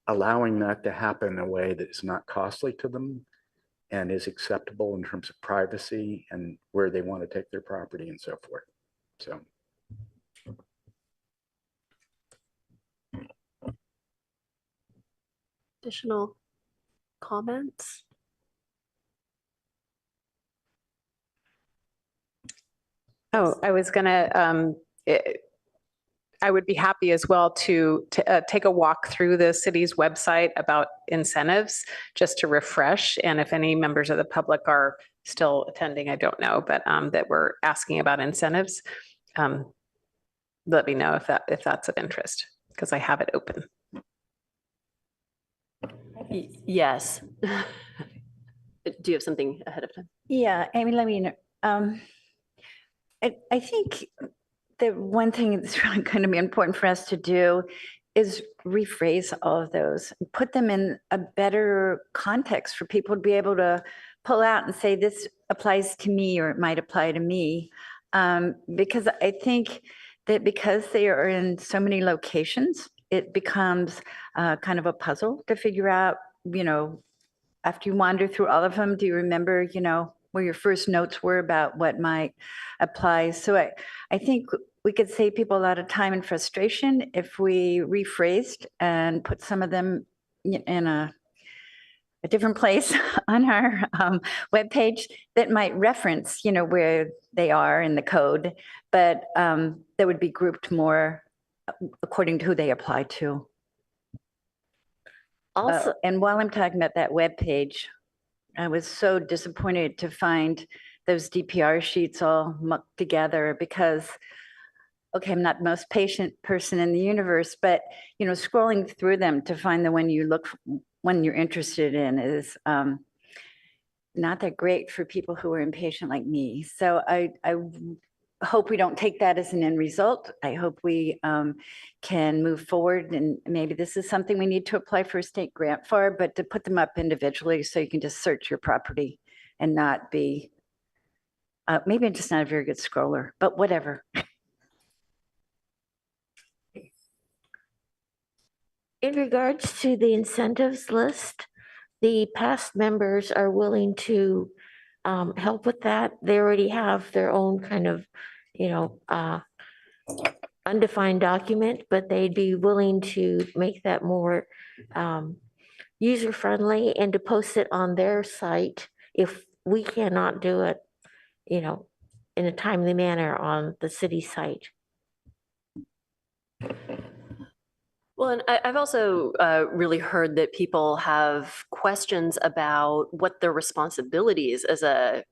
Allowing that to happen in a way that is not costly to them and is acceptable in terms of privacy and where they want to take their property and so forth. So. Additional comments? Oh, I was gonna, I would be happy as well to take a walk through the city's website about incentives, just to refresh. And if any members of the public are still attending, I don't know, but that we're asking about incentives, let me know if that's of interest, because I have it open. Yes. Do you have something ahead of time? Yeah, I mean, I think the one thing that's really going to be important for us to do is rephrase all of those, and put them in a better context for people to be able to pull out and say, this applies to me, or it might apply to me. Because I think that because they are in so many locations, it becomes kind of a puzzle to figure out, after you wander through all of them, do you remember, where your first notes were about what might apply? So I think we could save people a lot of time and frustration if we rephrased and put some of them in a different place on our webpage that might reference, where they are in the code, but that would be grouped more according to who they apply to. Also, And while I'm talking about that webpage, I was so disappointed to find those DPR sheets all mucked together because, okay, I'm not the most patient person in the universe, but, scrolling through them to find the one you're interested in is not that great for people who are impatient like me. So I hope we don't take that as an end result. I hope we can move forward, and maybe this is something we need to apply for a state grant for, but to put them up individually so you can just search your property and not be, maybe I'm just not a very good scroller, but whatever. in regards to the incentives list, the past members are willing to help with that. They already have their own kind of, undefined document, but they'd be willing to make that more user-friendly and to post it on their site if we cannot do it, in a timely manner on the city site. Well, and I've also really heard that people have questions about what their responsibilities as a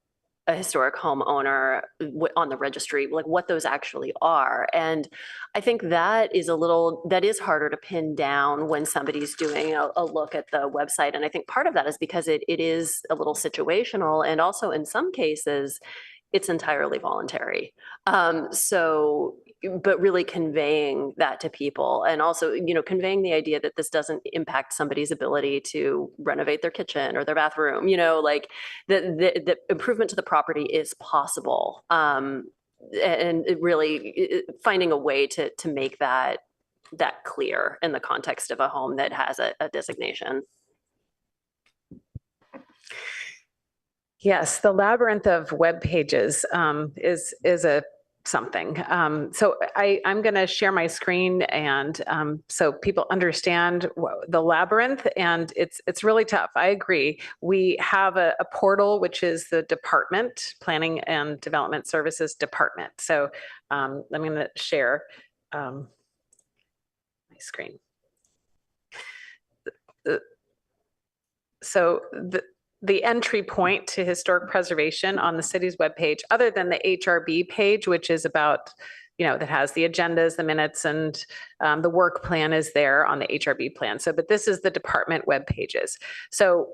historic homeowner on the registry, like what those actually are. And I think that is harder to pin down when somebody's doing a look at the website. And I think part of that is because it is a little situational, and also in some cases, it's entirely voluntary. But really conveying that to people, and also, conveying the idea that this doesn't impact somebody's ability to renovate their kitchen or their bathroom, like the improvement to the property is possible. And it really finding a way to make that clear in the context of a home that has a designation. Yes, the labyrinth of web pages is a something. So I'm going to share my screen, and so people understand the labyrinth, and it's really tough. I agree. We have a portal, which is the department, Planning and Development Services Department. So I'm going to share my screen. So the entry point to historic preservation on the city's webpage, other than the HRB page, which is about, that has the agendas, the minutes, and the work plan is there on the HRB plan. So, but this is the department web pages. So,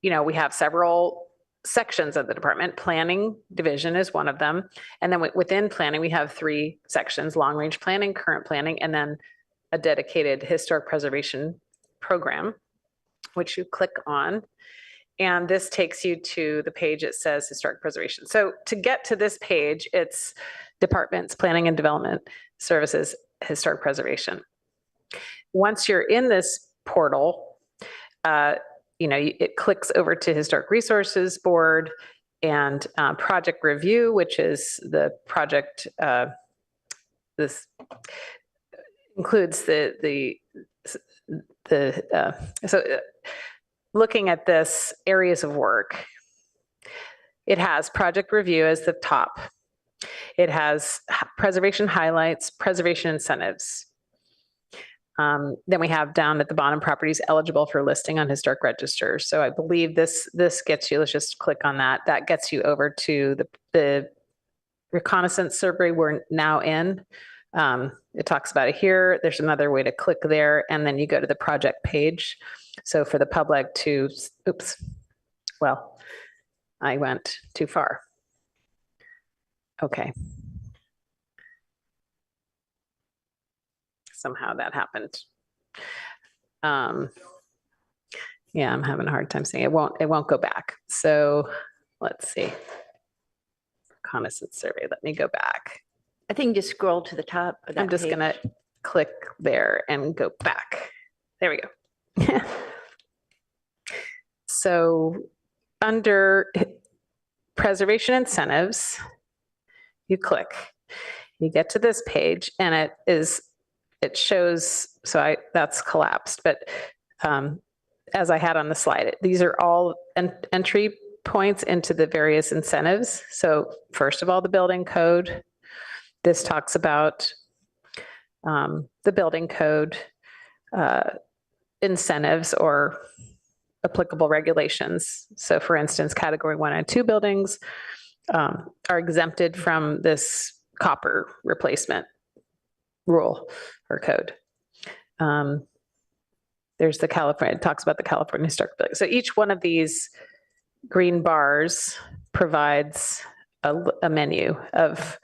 we have several sections of the department. Planning division is one of them. And then within planning, we have 3 sections: long range planning, current planning, and then a dedicated historic preservation program, which you click on. And this takes you to the page that says historic preservation. So to get to this page, it's departments, planning and development services, historic preservation. Once you're in this portal, it clicks over to historic resources board and project review, which is the project. This includes looking at this areas of work, it has project review as the top. It has preservation highlights, preservation incentives. Then we have down at the bottom properties eligible for listing on historic registers. So I believe this gets you, let's just click on that. That gets you over to the reconnaissance survey we're now in. It talks about it here. There's another way to click there, and then you go to the project page. So for the public to, I went too far. Okay. Somehow that happened. Yeah, I'm having a hard time saying it won't go back. So let's see. Reconnaissance survey, let me go back. I think just scroll to the top of that I'm just gonna page. click there and go back. There we go. So under preservation incentives, you click, you get to this page and it shows, so that's collapsed, but as I had on the slide, these are all entry points into the various incentives. So first of all, the building code. This talks about the building code incentives or applicable regulations. So for instance, category 1 and 2 buildings are exempted from this copper replacement rule or code. There's the California, it talks about the California Historic Building. So each one of these green bars provides a menu of,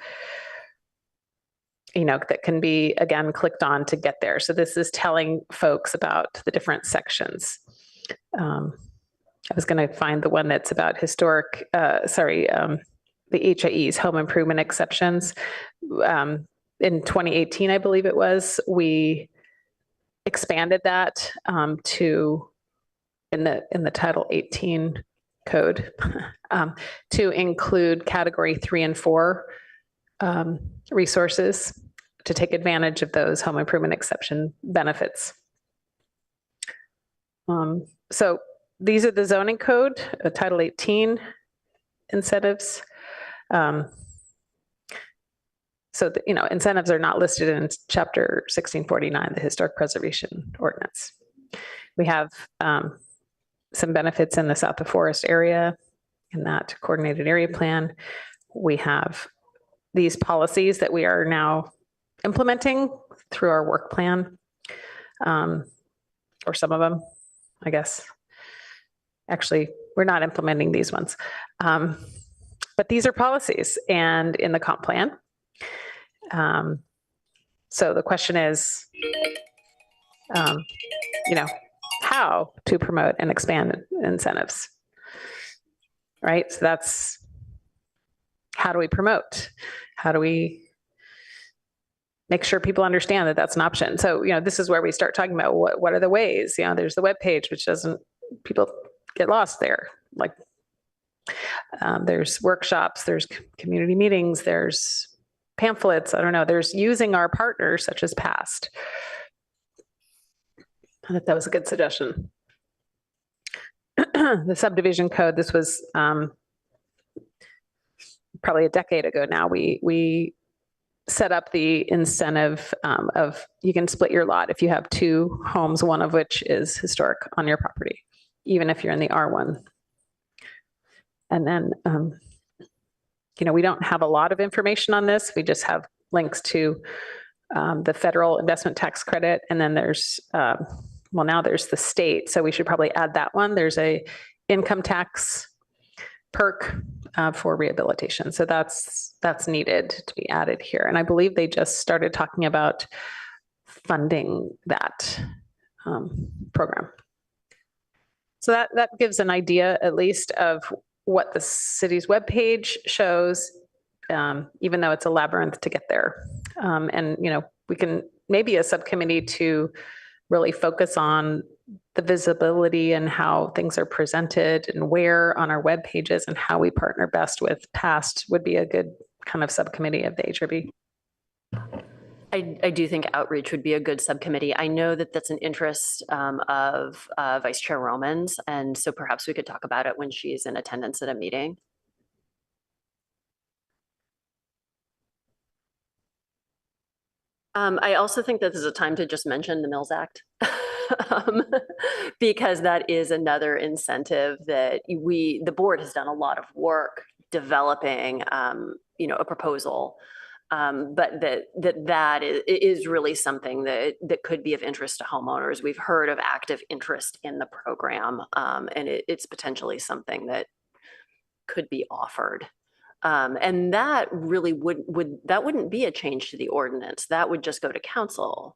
that can be, again, clicked on to get there. So this is telling folks about the different sections. I was going to find the one that's about historic, the HIEs, home improvement exceptions. In 2018, I believe it was, we expanded that to, in the Title 18 code, to include category 3 and 4 resources to take advantage of those home improvement exception benefits. So these are the zoning code, Title 18 incentives. So, incentives are not listed in Chapter 1649, the Historic Preservation Ordinance. We have some benefits in the South of Forest area in that coordinated area plan. We have these policies that we are now implementing through our work plan, or some of them, I guess. Actually, we're not implementing these ones. But these are policies and in the comp plan. So the question is, how to promote and expand incentives, right? So that's, how do we promote? How do we make sure people understand that that's an option? So, this is where we start talking about what are the ways, there's the webpage, which people get lost there. Like, there's workshops, there's community meetings, there's pamphlets. I don't know. There's using our partners such as PAST. I thought that was a good suggestion. The subdivision code, this was probably a decade ago now. We set up the incentive of you can split your lot if you have 2 homes, one of which is historic on your property, even if you're in the R1. And then, we don't have a lot of information on this. We just have links to the federal investment tax credit. And then there's, now there's the state. So we should probably add that one. There's a income tax perk for rehabilitation. So that's needed to be added here. And I believe they just started talking about funding that program. So that gives an idea, at least, of what the city's webpage shows, even though it's a labyrinth to get there. And, we can maybe a subcommittee to really focus on the visibility and how things are presented and where on our web pages and how we partner best with PAST would be a good kind of subcommittee of the HRB. I do think outreach would be a good subcommittee. I know that that's an interest of Vice Chair Romans, and so perhaps we could talk about it when she's in attendance at a meeting. I also think that this is a time to just mention the Mills Act. Because that is another incentive that the board has done a lot of work developing, a proposal. But that is really something that could be of interest to homeowners. We've heard of active interest in the program, and it's potentially something that could be offered. And that really that wouldn't be a change to the ordinance. That would just go to council.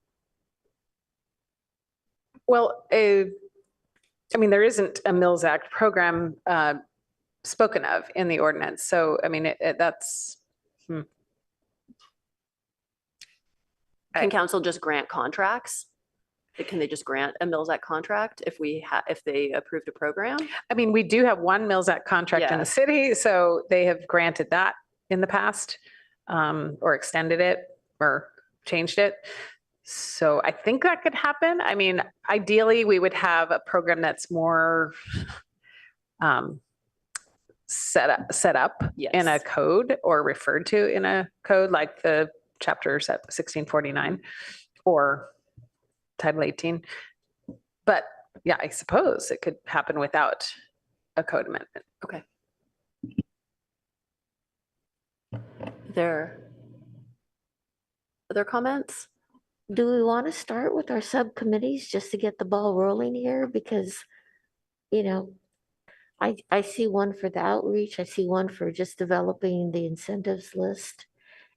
Well, I mean, there isn't a Mills Act program spoken of in the ordinance. So, I mean, that's. Can council just grant contracts? Can they just grant a Mills Act contract if they approved a program? I mean, we do have one Mills Act contract in Yeah. the city, so they have granted that in the past, or extended it or changed it. So I think that could happen. I mean, ideally, we would have a program that's more set up in a Yes. code or referred to in a code, like the chapter 1649 or Title 18. But yeah, I suppose it could happen without a code amendment. Okay. There other comments? Do we want to start with our subcommittees just to get the ball rolling here? Because, you know, I see one for the outreach, I see one for just developing the incentives list.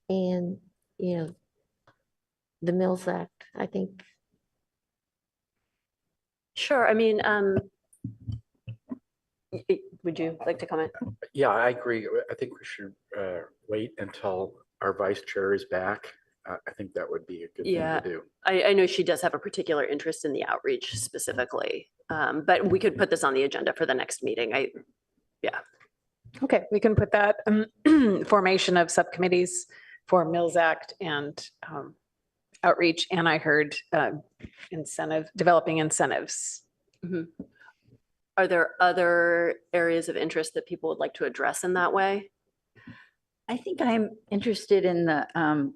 And, you know, the Mills Act, I think. Sure. I mean, would you like to comment? Yeah, I agree. I think we should wait until our vice chair is back. I think that would be a good thing Yeah. to do. I know she does have a particular interest in the outreach specifically, but we could put this on the agenda for the next meeting. Okay, we can put that formation of subcommittees for Mills Act and outreach, and I heard developing incentives. Are there other areas of interest that people would like to address in that way? I think I'm interested in the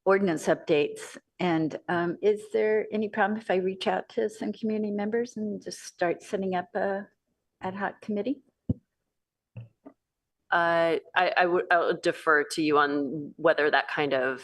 ordinance updates. And is there any problem if I reach out to some community members and just start setting up a ad hoc committee? I'll defer to you on whether that kind of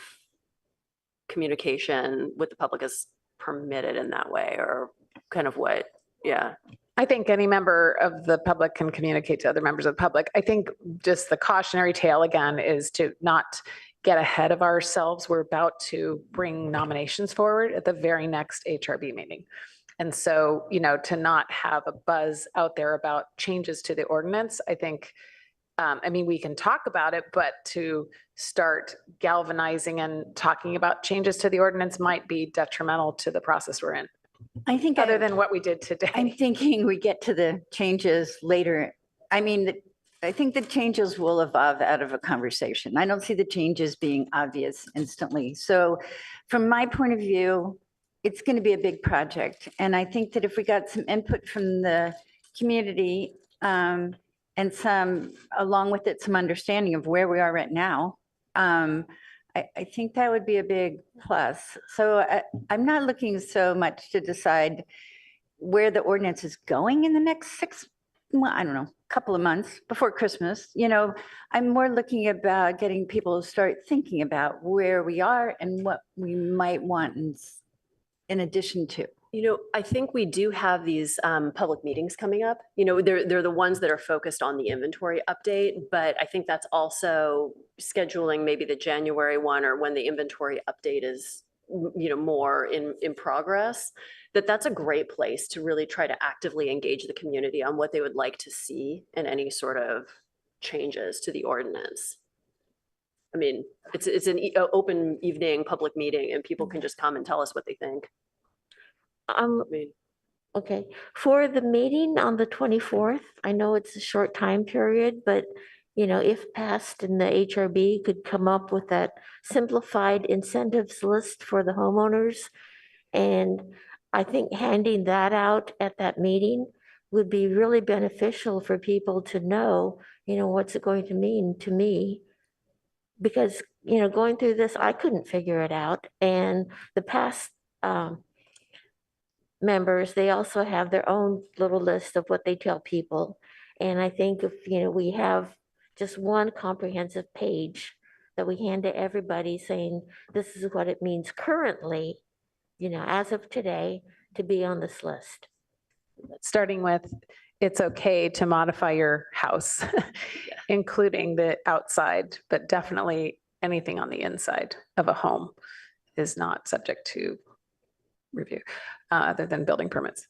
communication with the public is permitted in that way, or kind of what, yeah. I think any member of the public can communicate to other members of the public. I think just the cautionary tale again is to not get ahead of ourselves. We're about to bring nominations forward at the very next HRB meeting. And so, you know, to not have a buzz out there about changes to the ordinance, I think, I mean, we can talk about it, but to start galvanizing and talking about changes to the ordinance might be detrimental to the process we're in, I think other than what we did today. I'm thinking we get to the changes later. I mean, I think the changes will evolve out of a conversation. I don't see the changes being obvious instantly. So from my point of view, it's going to be a big project. And I think that if we got some input from the community and some, along with it, some understanding of where we are right now, I think that would be a big plus. So I'm not looking so much to decide where the ordinance is going in the next I don't know, couple of months before Christmas. You know, I'm more looking about getting people to start thinking about where we are and what we might want in addition to. You know, I think we do have these public meetings coming up. You know, they're the ones that are focused on the inventory update, but I think that's also scheduling maybe the January one, or when the inventory update is, you know, more in progress, that's a great place to really try to actively engage the community on what they would like to see in any sort of changes to the ordinance. I mean, it's an open evening public meeting, and people can just come and tell us what they think. Okay, for the meeting on the 24th, I know it's a short time period, but you know, if passed and the HRB could come up with that simplified incentives list for the homeowners. And I think handing that out at that meeting would be really beneficial for people to know, you know, what's it going to mean to me? Because, you know, going through this, I couldn't figure it out. And the past members, they also have their own little list of what they tell people. And I think if, you know, we have just one comprehensive page that we hand to everybody saying, this is what it means currently, you know, as of today, to be on this list. Starting with it's okay to modify your house, including the outside, but definitely anything on the inside of a home is not subject to review, other than building permits.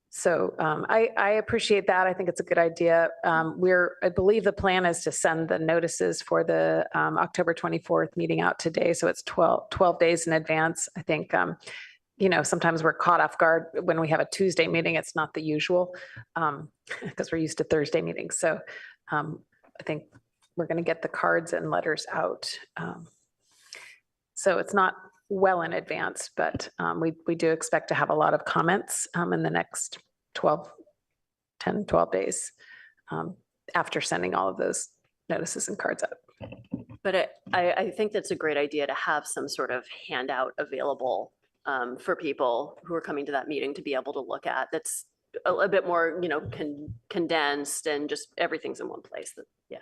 So I appreciate that. I think it's a good idea. I believe the plan is to send the notices for the October 24th meeting out today. So it's 12 days in advance. I think, sometimes we're caught off guard when we have a Tuesday meeting. It's not the usual because we're used to Thursday meetings. So I think we're going to get the cards and letters out. So it's not well in advance, but we do expect to have a lot of comments in the next 12 days after sending all of those notices and cards out. But I think that's a great idea to have some sort of handout available for people who are coming to that meeting to be able to look at. That's a bit more, condensed and just everything's in one place. Yeah.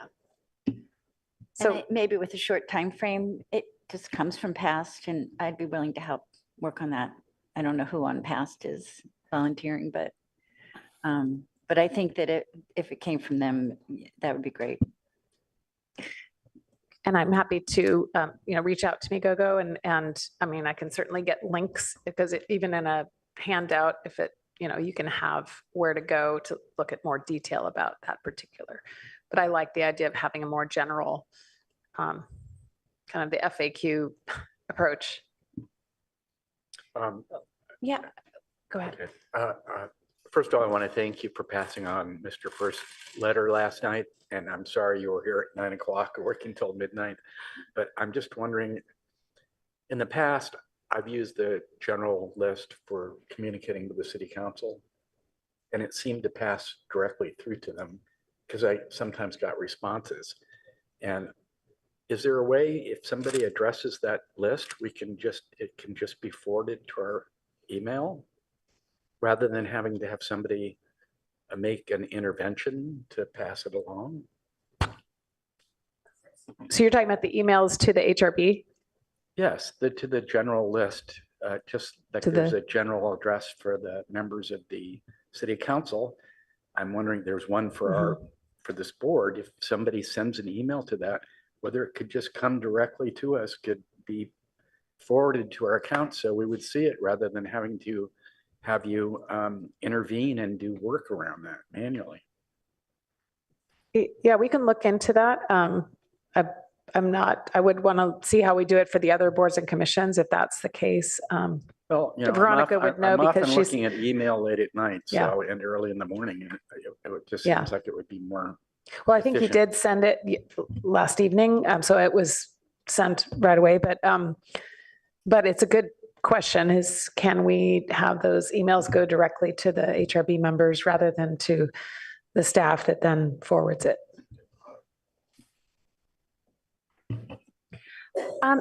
So maybe with a short time frame, it just comes from past, and I'd be willing to help work on that. I don't know who on past is volunteering, but I think that if it came from them, that would be great. And I'm happy to, reach out to me, Gogo, and I mean, I can certainly get links because even in a handout, if it, you can have where to go to look at more detail about that particular. But I like the idea of having a more general, kind of the FAQ approach. Yeah, go ahead. Okay. First of all, I want to thank you for passing on Mr. First's letter last night. And I'm sorry you were here at 9 o'clock working till midnight. But I'm just wondering, in the past, I've used the general list for communicating with the city council. And it seemed to pass directly through to them because I sometimes got responses. And is there a way, if somebody addresses that list, it can just be forwarded to our email rather than having to have somebody make an intervention to pass it along? So you're talking about the emails to the HRB? Yes, to the general list, just like there's a general address for the members of the city council. I'm wondering, there's one for for this board. If somebody sends an email to that, whether it could just come directly to us, could be forwarded to our account so we would see it rather than having to have you intervene and do work around that manually. Yeah, we can look into that. I would want to see how we do it for the other boards and commissions, if that's the case. Well, Veronica would know because I'm often she's looking at email late at night, Yeah. so, and early in the morning, and it just Yeah. seems like it would be more. Well, I think he efficient. did send it last evening, so it was sent right away, but it's a good question is, can we have those emails go directly to the HRB members rather than to the staff that then forwards it?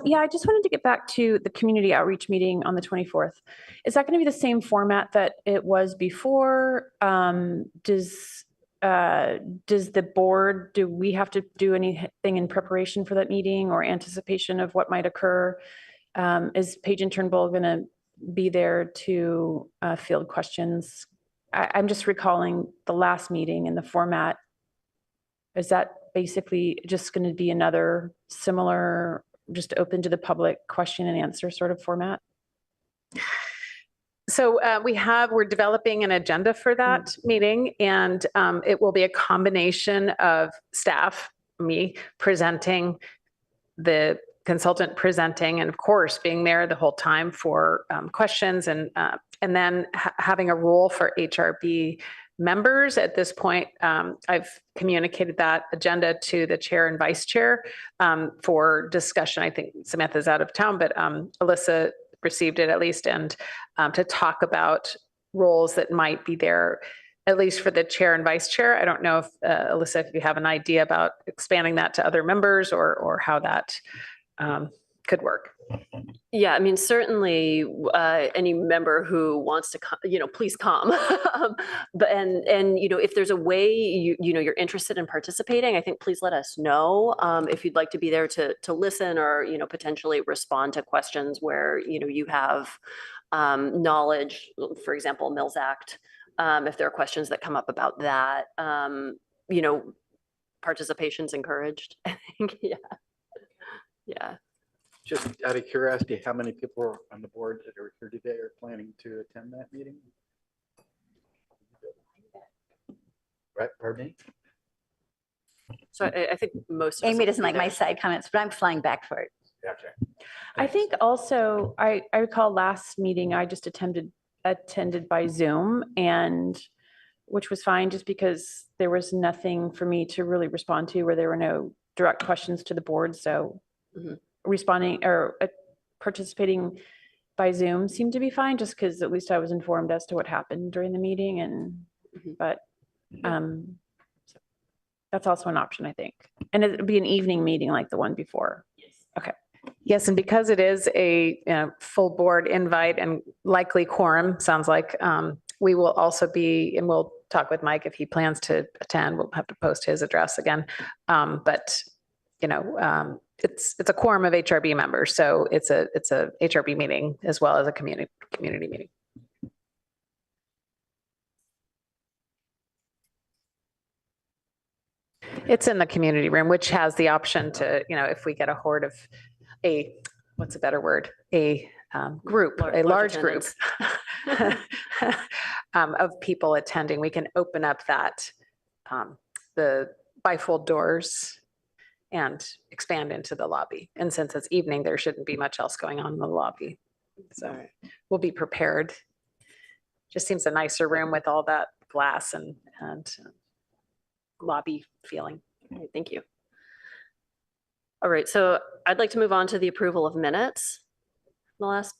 Yeah, I just wanted to get back to the community outreach meeting on the 24th. Is that going to be the same format that it was before? Does the board, do we have to do anything in preparation for that meeting or anticipation of what might occur? Is Paige and Turnbull going to be there to field questions? I'm just recalling the last meeting and the format. Is that basically just going to be another similar, just open to the public question and answer sort of format? So we're developing an agenda for that meeting, and it will be a combination of staff, me presenting, the consultant presenting, and of course being there the whole time for questions, and then having a role for HRB members. At this point, I've communicated that agenda to the chair and vice chair for discussion. I think Samantha's out of town, but Alyssa received it at least, and to talk about roles that might be there, at least for the chair and vice chair. I don't know if Alyssa, if you have an idea about expanding that to other members or how that could work. Yeah, I mean, certainly any member who wants to come, please come. But if there's a way you're interested in participating, I think please let us know if you'd like to be there to listen or potentially respond to questions where you have knowledge, for example, Mills Act if there are questions that come up about that. You know, participation's encouraged, I think, yeah. Yeah. Just out of curiosity, how many people are on the board that are here today are planning to attend that meeting? Right, pardon me? So I think most of us Amy will doesn't be like my there. side comments, but I'm flying back for it. Gotcha. I think also, I recall last meeting, I just attended by Zoom, and which was fine, just because there was nothing for me to really respond to, where there were no direct questions to the board. So Mhm. responding or participating by Zoom seemed to be fine, just because at least I was informed as to what happened during the meeting. And Mhm. but so that's also an option, I think. And it'd be an evening meeting like the one before. Yes, and because it is a full board invite and likely quorum, sounds like, we will also be, and we'll talk with Mike if he plans to attend. We'll have to post his address again. But it's a quorum of HRB members, so it's a HRB meeting as well as a community meeting. It's in the community room, which has the option to, if we get a horde of what's a better word? A group, a large group of people attending, we can open up the bifold doors and expand into the lobby. And since it's evening, there shouldn't be much else going on in the lobby. So we'll be prepared. Just seems a nicer room with all that glass and lobby feeling. All right, thank you. All right, so I'd like to move on to the approval of minutes. The last,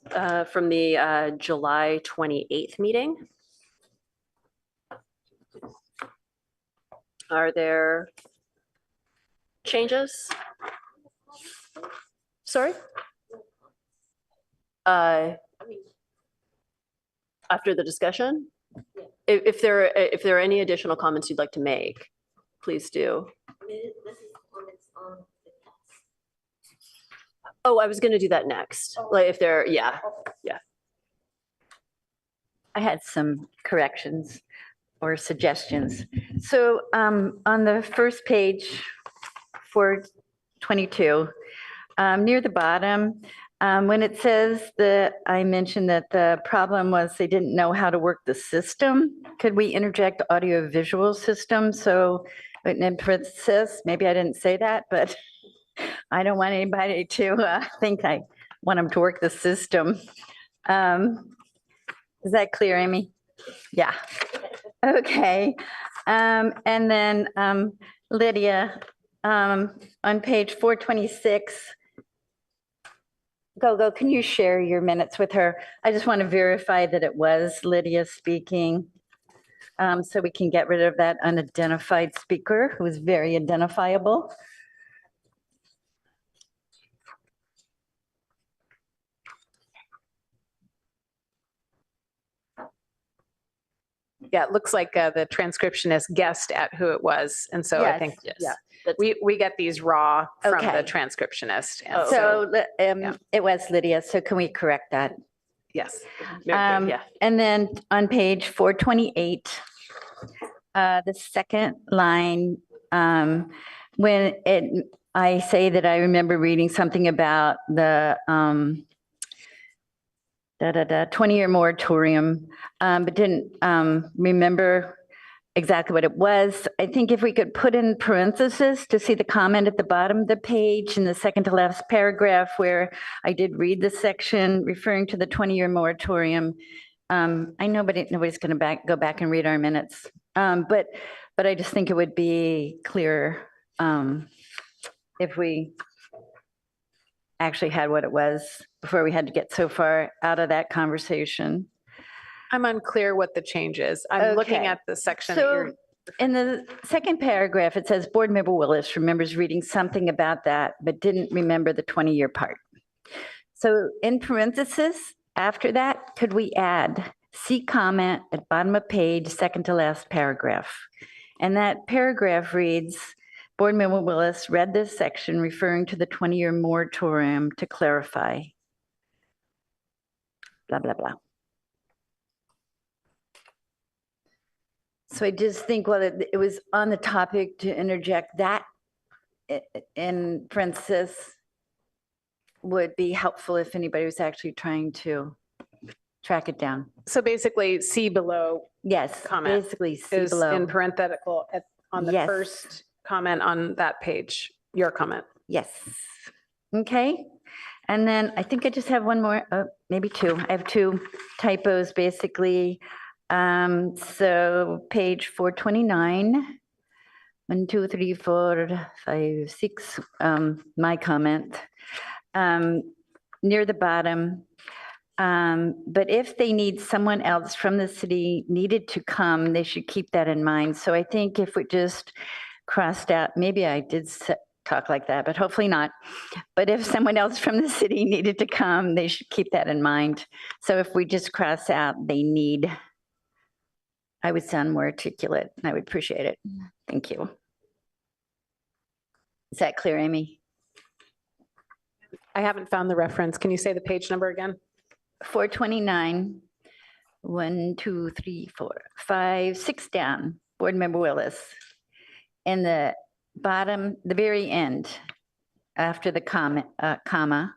from the July 28th meeting. Are there changes? Sorry? After the discussion? If there are any additional comments you'd like to make, please do. Oh, I was going to do that next. Like if there, yeah. I had some corrections or suggestions. So on the first page, 422, near the bottom, when it says that I mentioned that the problem was they didn't know how to work the system, could we interject audio visual system? So in parentheses, maybe I didn't say that, but I don't want anybody to think I want them to work the system. Is that clear, Amy? Yeah. Okay. And then Lydia, on page 426, go, can you share your minutes with her? I just want to verify that it was Lydia speaking, so we can get rid of that unidentified speaker who was very identifiable. Yeah, it looks like the transcriptionist guessed at who it was. And so I think Yes. we get these raw from the Okay. transcriptionist. And So yeah. it was Lydia, so can we correct that? yes. Yeah. And then on page 428, the second line, when I say that I remember reading something about the 20-year moratorium, but didn't remember exactly what it was. I think if we could put in parentheses to see the comment at the bottom of the page in the second to last paragraph where I did read the section referring to the 20-year moratorium. I know nobody's going to go back and read our minutes, but I just think it would be clearer if we actually had what it was before we had to get so far out of that conversation. I'm unclear what the change is. I'm looking Okay. at the section. that you're- So in the second paragraph, it says Board Member Willis remembers reading something about that, but didn't remember the 20-year part. So in parentheses, after that, could we add see comment at bottom of page, second to last paragraph? And that paragraph reads, Board Member Willis read this section referring to the 20-year moratorium to clarify. Blah, blah, blah. So I just think, well, it was on the topic to interject that in parenthesis would be helpful if anybody was actually trying to track it down. So basically, see below Yes, Comment basically see is in below. parenthetical on the Yes. first comment on that page, your comment. Yes. Okay. And then I think I just have one more, maybe two. I have two typos, basically. So page 429, 1, 2, 3, 4, 5, 6, my comment. Near the bottom, but if they need someone else from the city needed to come, they should keep that in mind. So I think if we just crossed out, maybe I did talk like that, but hopefully not. But if someone else from the city needed to come, they should keep that in mind. So if we just cross out, they need, I would sound more articulate. I would appreciate it. Thank you. Is that clear, Amy? I haven't found the reference. Can you say the page number again? 429, 1, 2, 3, 4, 5, 6 down, Board Member Willis. In the bottom, the very end, after the comma,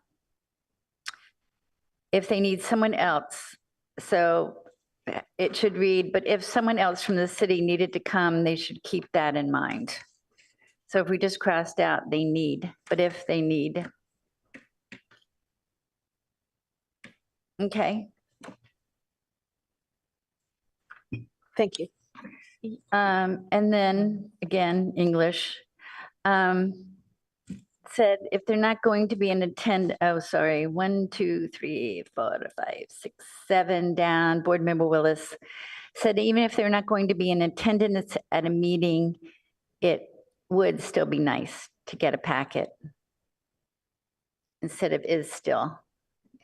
if they need someone else, so it should read, but if someone else from the city needed to come, they should keep that in mind. So if we just crossed out, they need, but if they need. Okay. Thank you. And then again, English. Said if they're not going to be in attend, oh, sorry, 1, 2, 3, 4, 5, 6, 7 down, Board Member Willis said even if they're not going to be in attendance at a meeting, it would still be nice to get a packet instead of is still.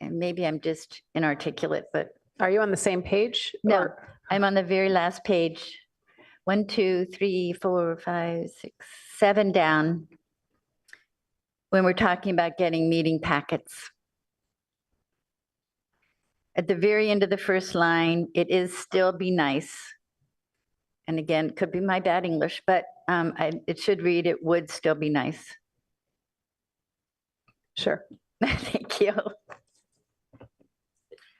And maybe I'm just inarticulate, but. Are you on the same page? No, or- I'm on the very last page. 1, 2, 3, 4, 5, 6, 7 down. When we're talking about getting meeting packets. At the very end of the first line, it is still be nice. And again, could be my bad English, but it should read, it would still be nice. Sure. Thank you.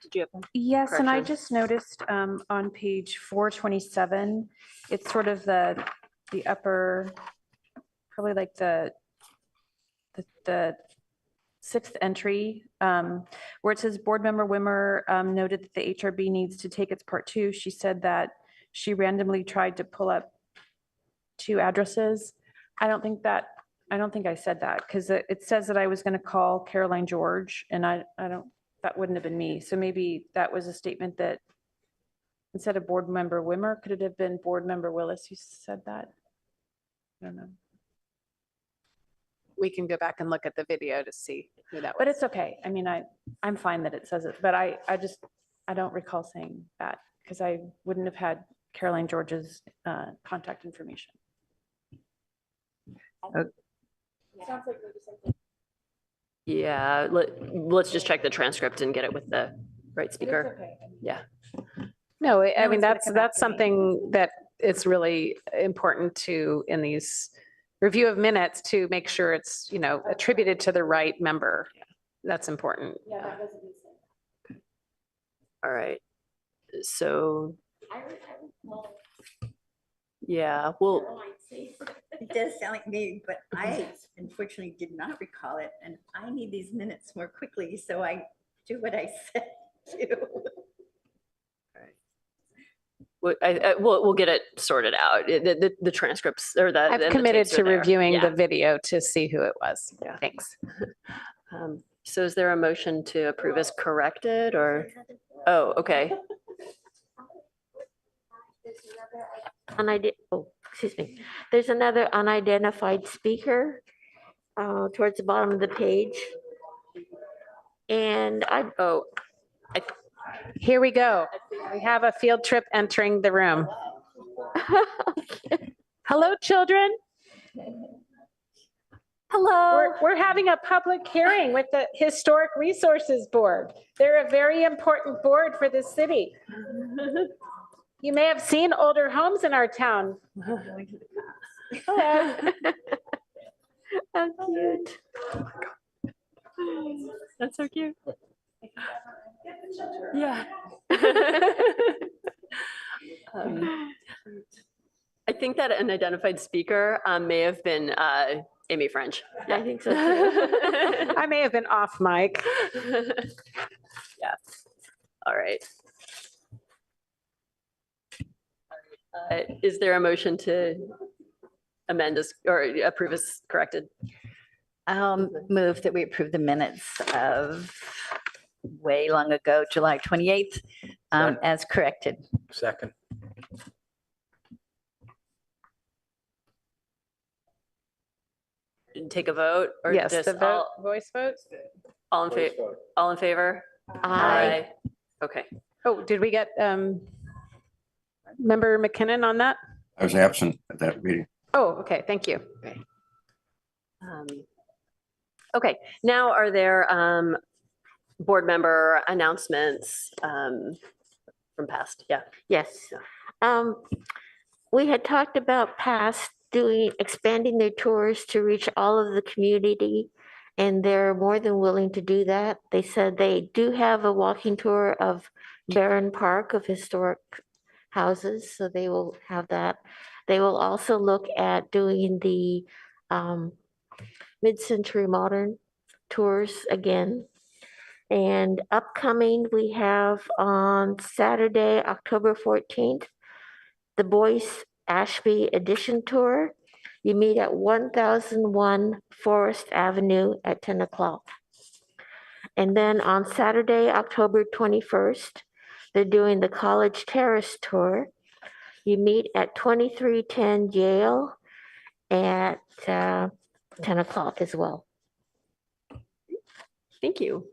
Did you have one? Yes, and I Correction. just noticed on page 427, it's sort of the upper, probably like the sixth entry, where it says Board Member Wimmer noted that the HRB needs to take its part 2. She said that she randomly tried to pull up 2 addresses. I don't think I said that because it says that I was going to call Caroline George, and I don't, that wouldn't have been me. So maybe that was a statement that instead of Board Member Wimmer, could it have been Board Member Willis who said that? I don't know. We can go back and look at the video to see who that was. But it's okay. I mean, I'm fine that it says it, but I don't recall saying that because I wouldn't have had Caroline George's contact information. Yeah, let's just check the transcript and get it with the right speaker. Yeah. No, I No mean, one's gonna come back that's to me. something that it's really important to, in these review of minutes, to make sure it's, attributed to the right member. That's important. All right. So. Yeah, well, It does sound like me, but I unfortunately did not recall it, and I need these minutes more quickly, so I do what I said to. we'll get it sorted out. The transcripts or the. I've and the committed tapes are to there. reviewing Yeah. the video to see who it was. Yeah. Thanks. So is there a motion to approve as corrected or? Oh, okay. Excuse me. There's another unidentified speaker towards the bottom of the page. And Here we go. We have a field trip entering the room. Hello, children. Hello. We're having a public hearing with the Historic Resources Board. They're a very important board for the city. You may have seen older homes in our town. Hello. How cute. That's so cute. Yeah. I think that an identified speaker may have been Amy French. I think so too. I may have been off mic. Yeah. All right. Is there a motion to amend as, or approve as corrected? I'll move that we approve the minutes of way long ago, July 28th, as corrected. Second. Take a vote or Yes, just the vote, voice vote. all in favor? All in favor? Aye. Okay. Oh, did we get Member McKinnon on that? I was absent at that meeting. Oh, okay, thank you. Okay, now are there board member announcements from past? Yeah. Yes. We had talked about past expanding their tours to reach all of the community, and they're more than willing to do that. They said they do have a walking tour of Barron Park of historic houses, so they will have that. They will also look at doing the mid-century modern tours again. And upcoming, we have on Saturday, October 14th, the Boyce Ashby Edition Tour. You meet at 1001 Forest Avenue at 10 o'clock. And then on Saturday, October 21st, they're doing the College Terrace Tour. You meet at 2310 Yale at 10 o'clock as well. Thank you.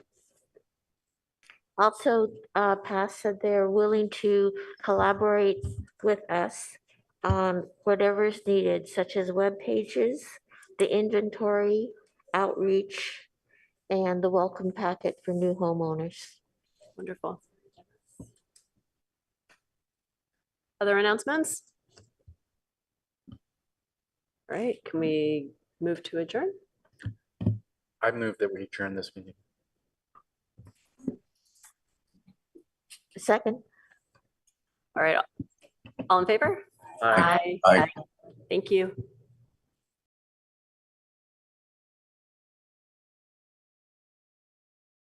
Also, PASS said they're willing to collaborate with us on whatever is needed, such as web pages, the inventory, outreach, and the welcome packet for new homeowners. Wonderful. Other announcements? All right, can we move to adjourn? I move that we adjourn this meeting. Second. All right, all in favor? Aye. Aye. Thank you.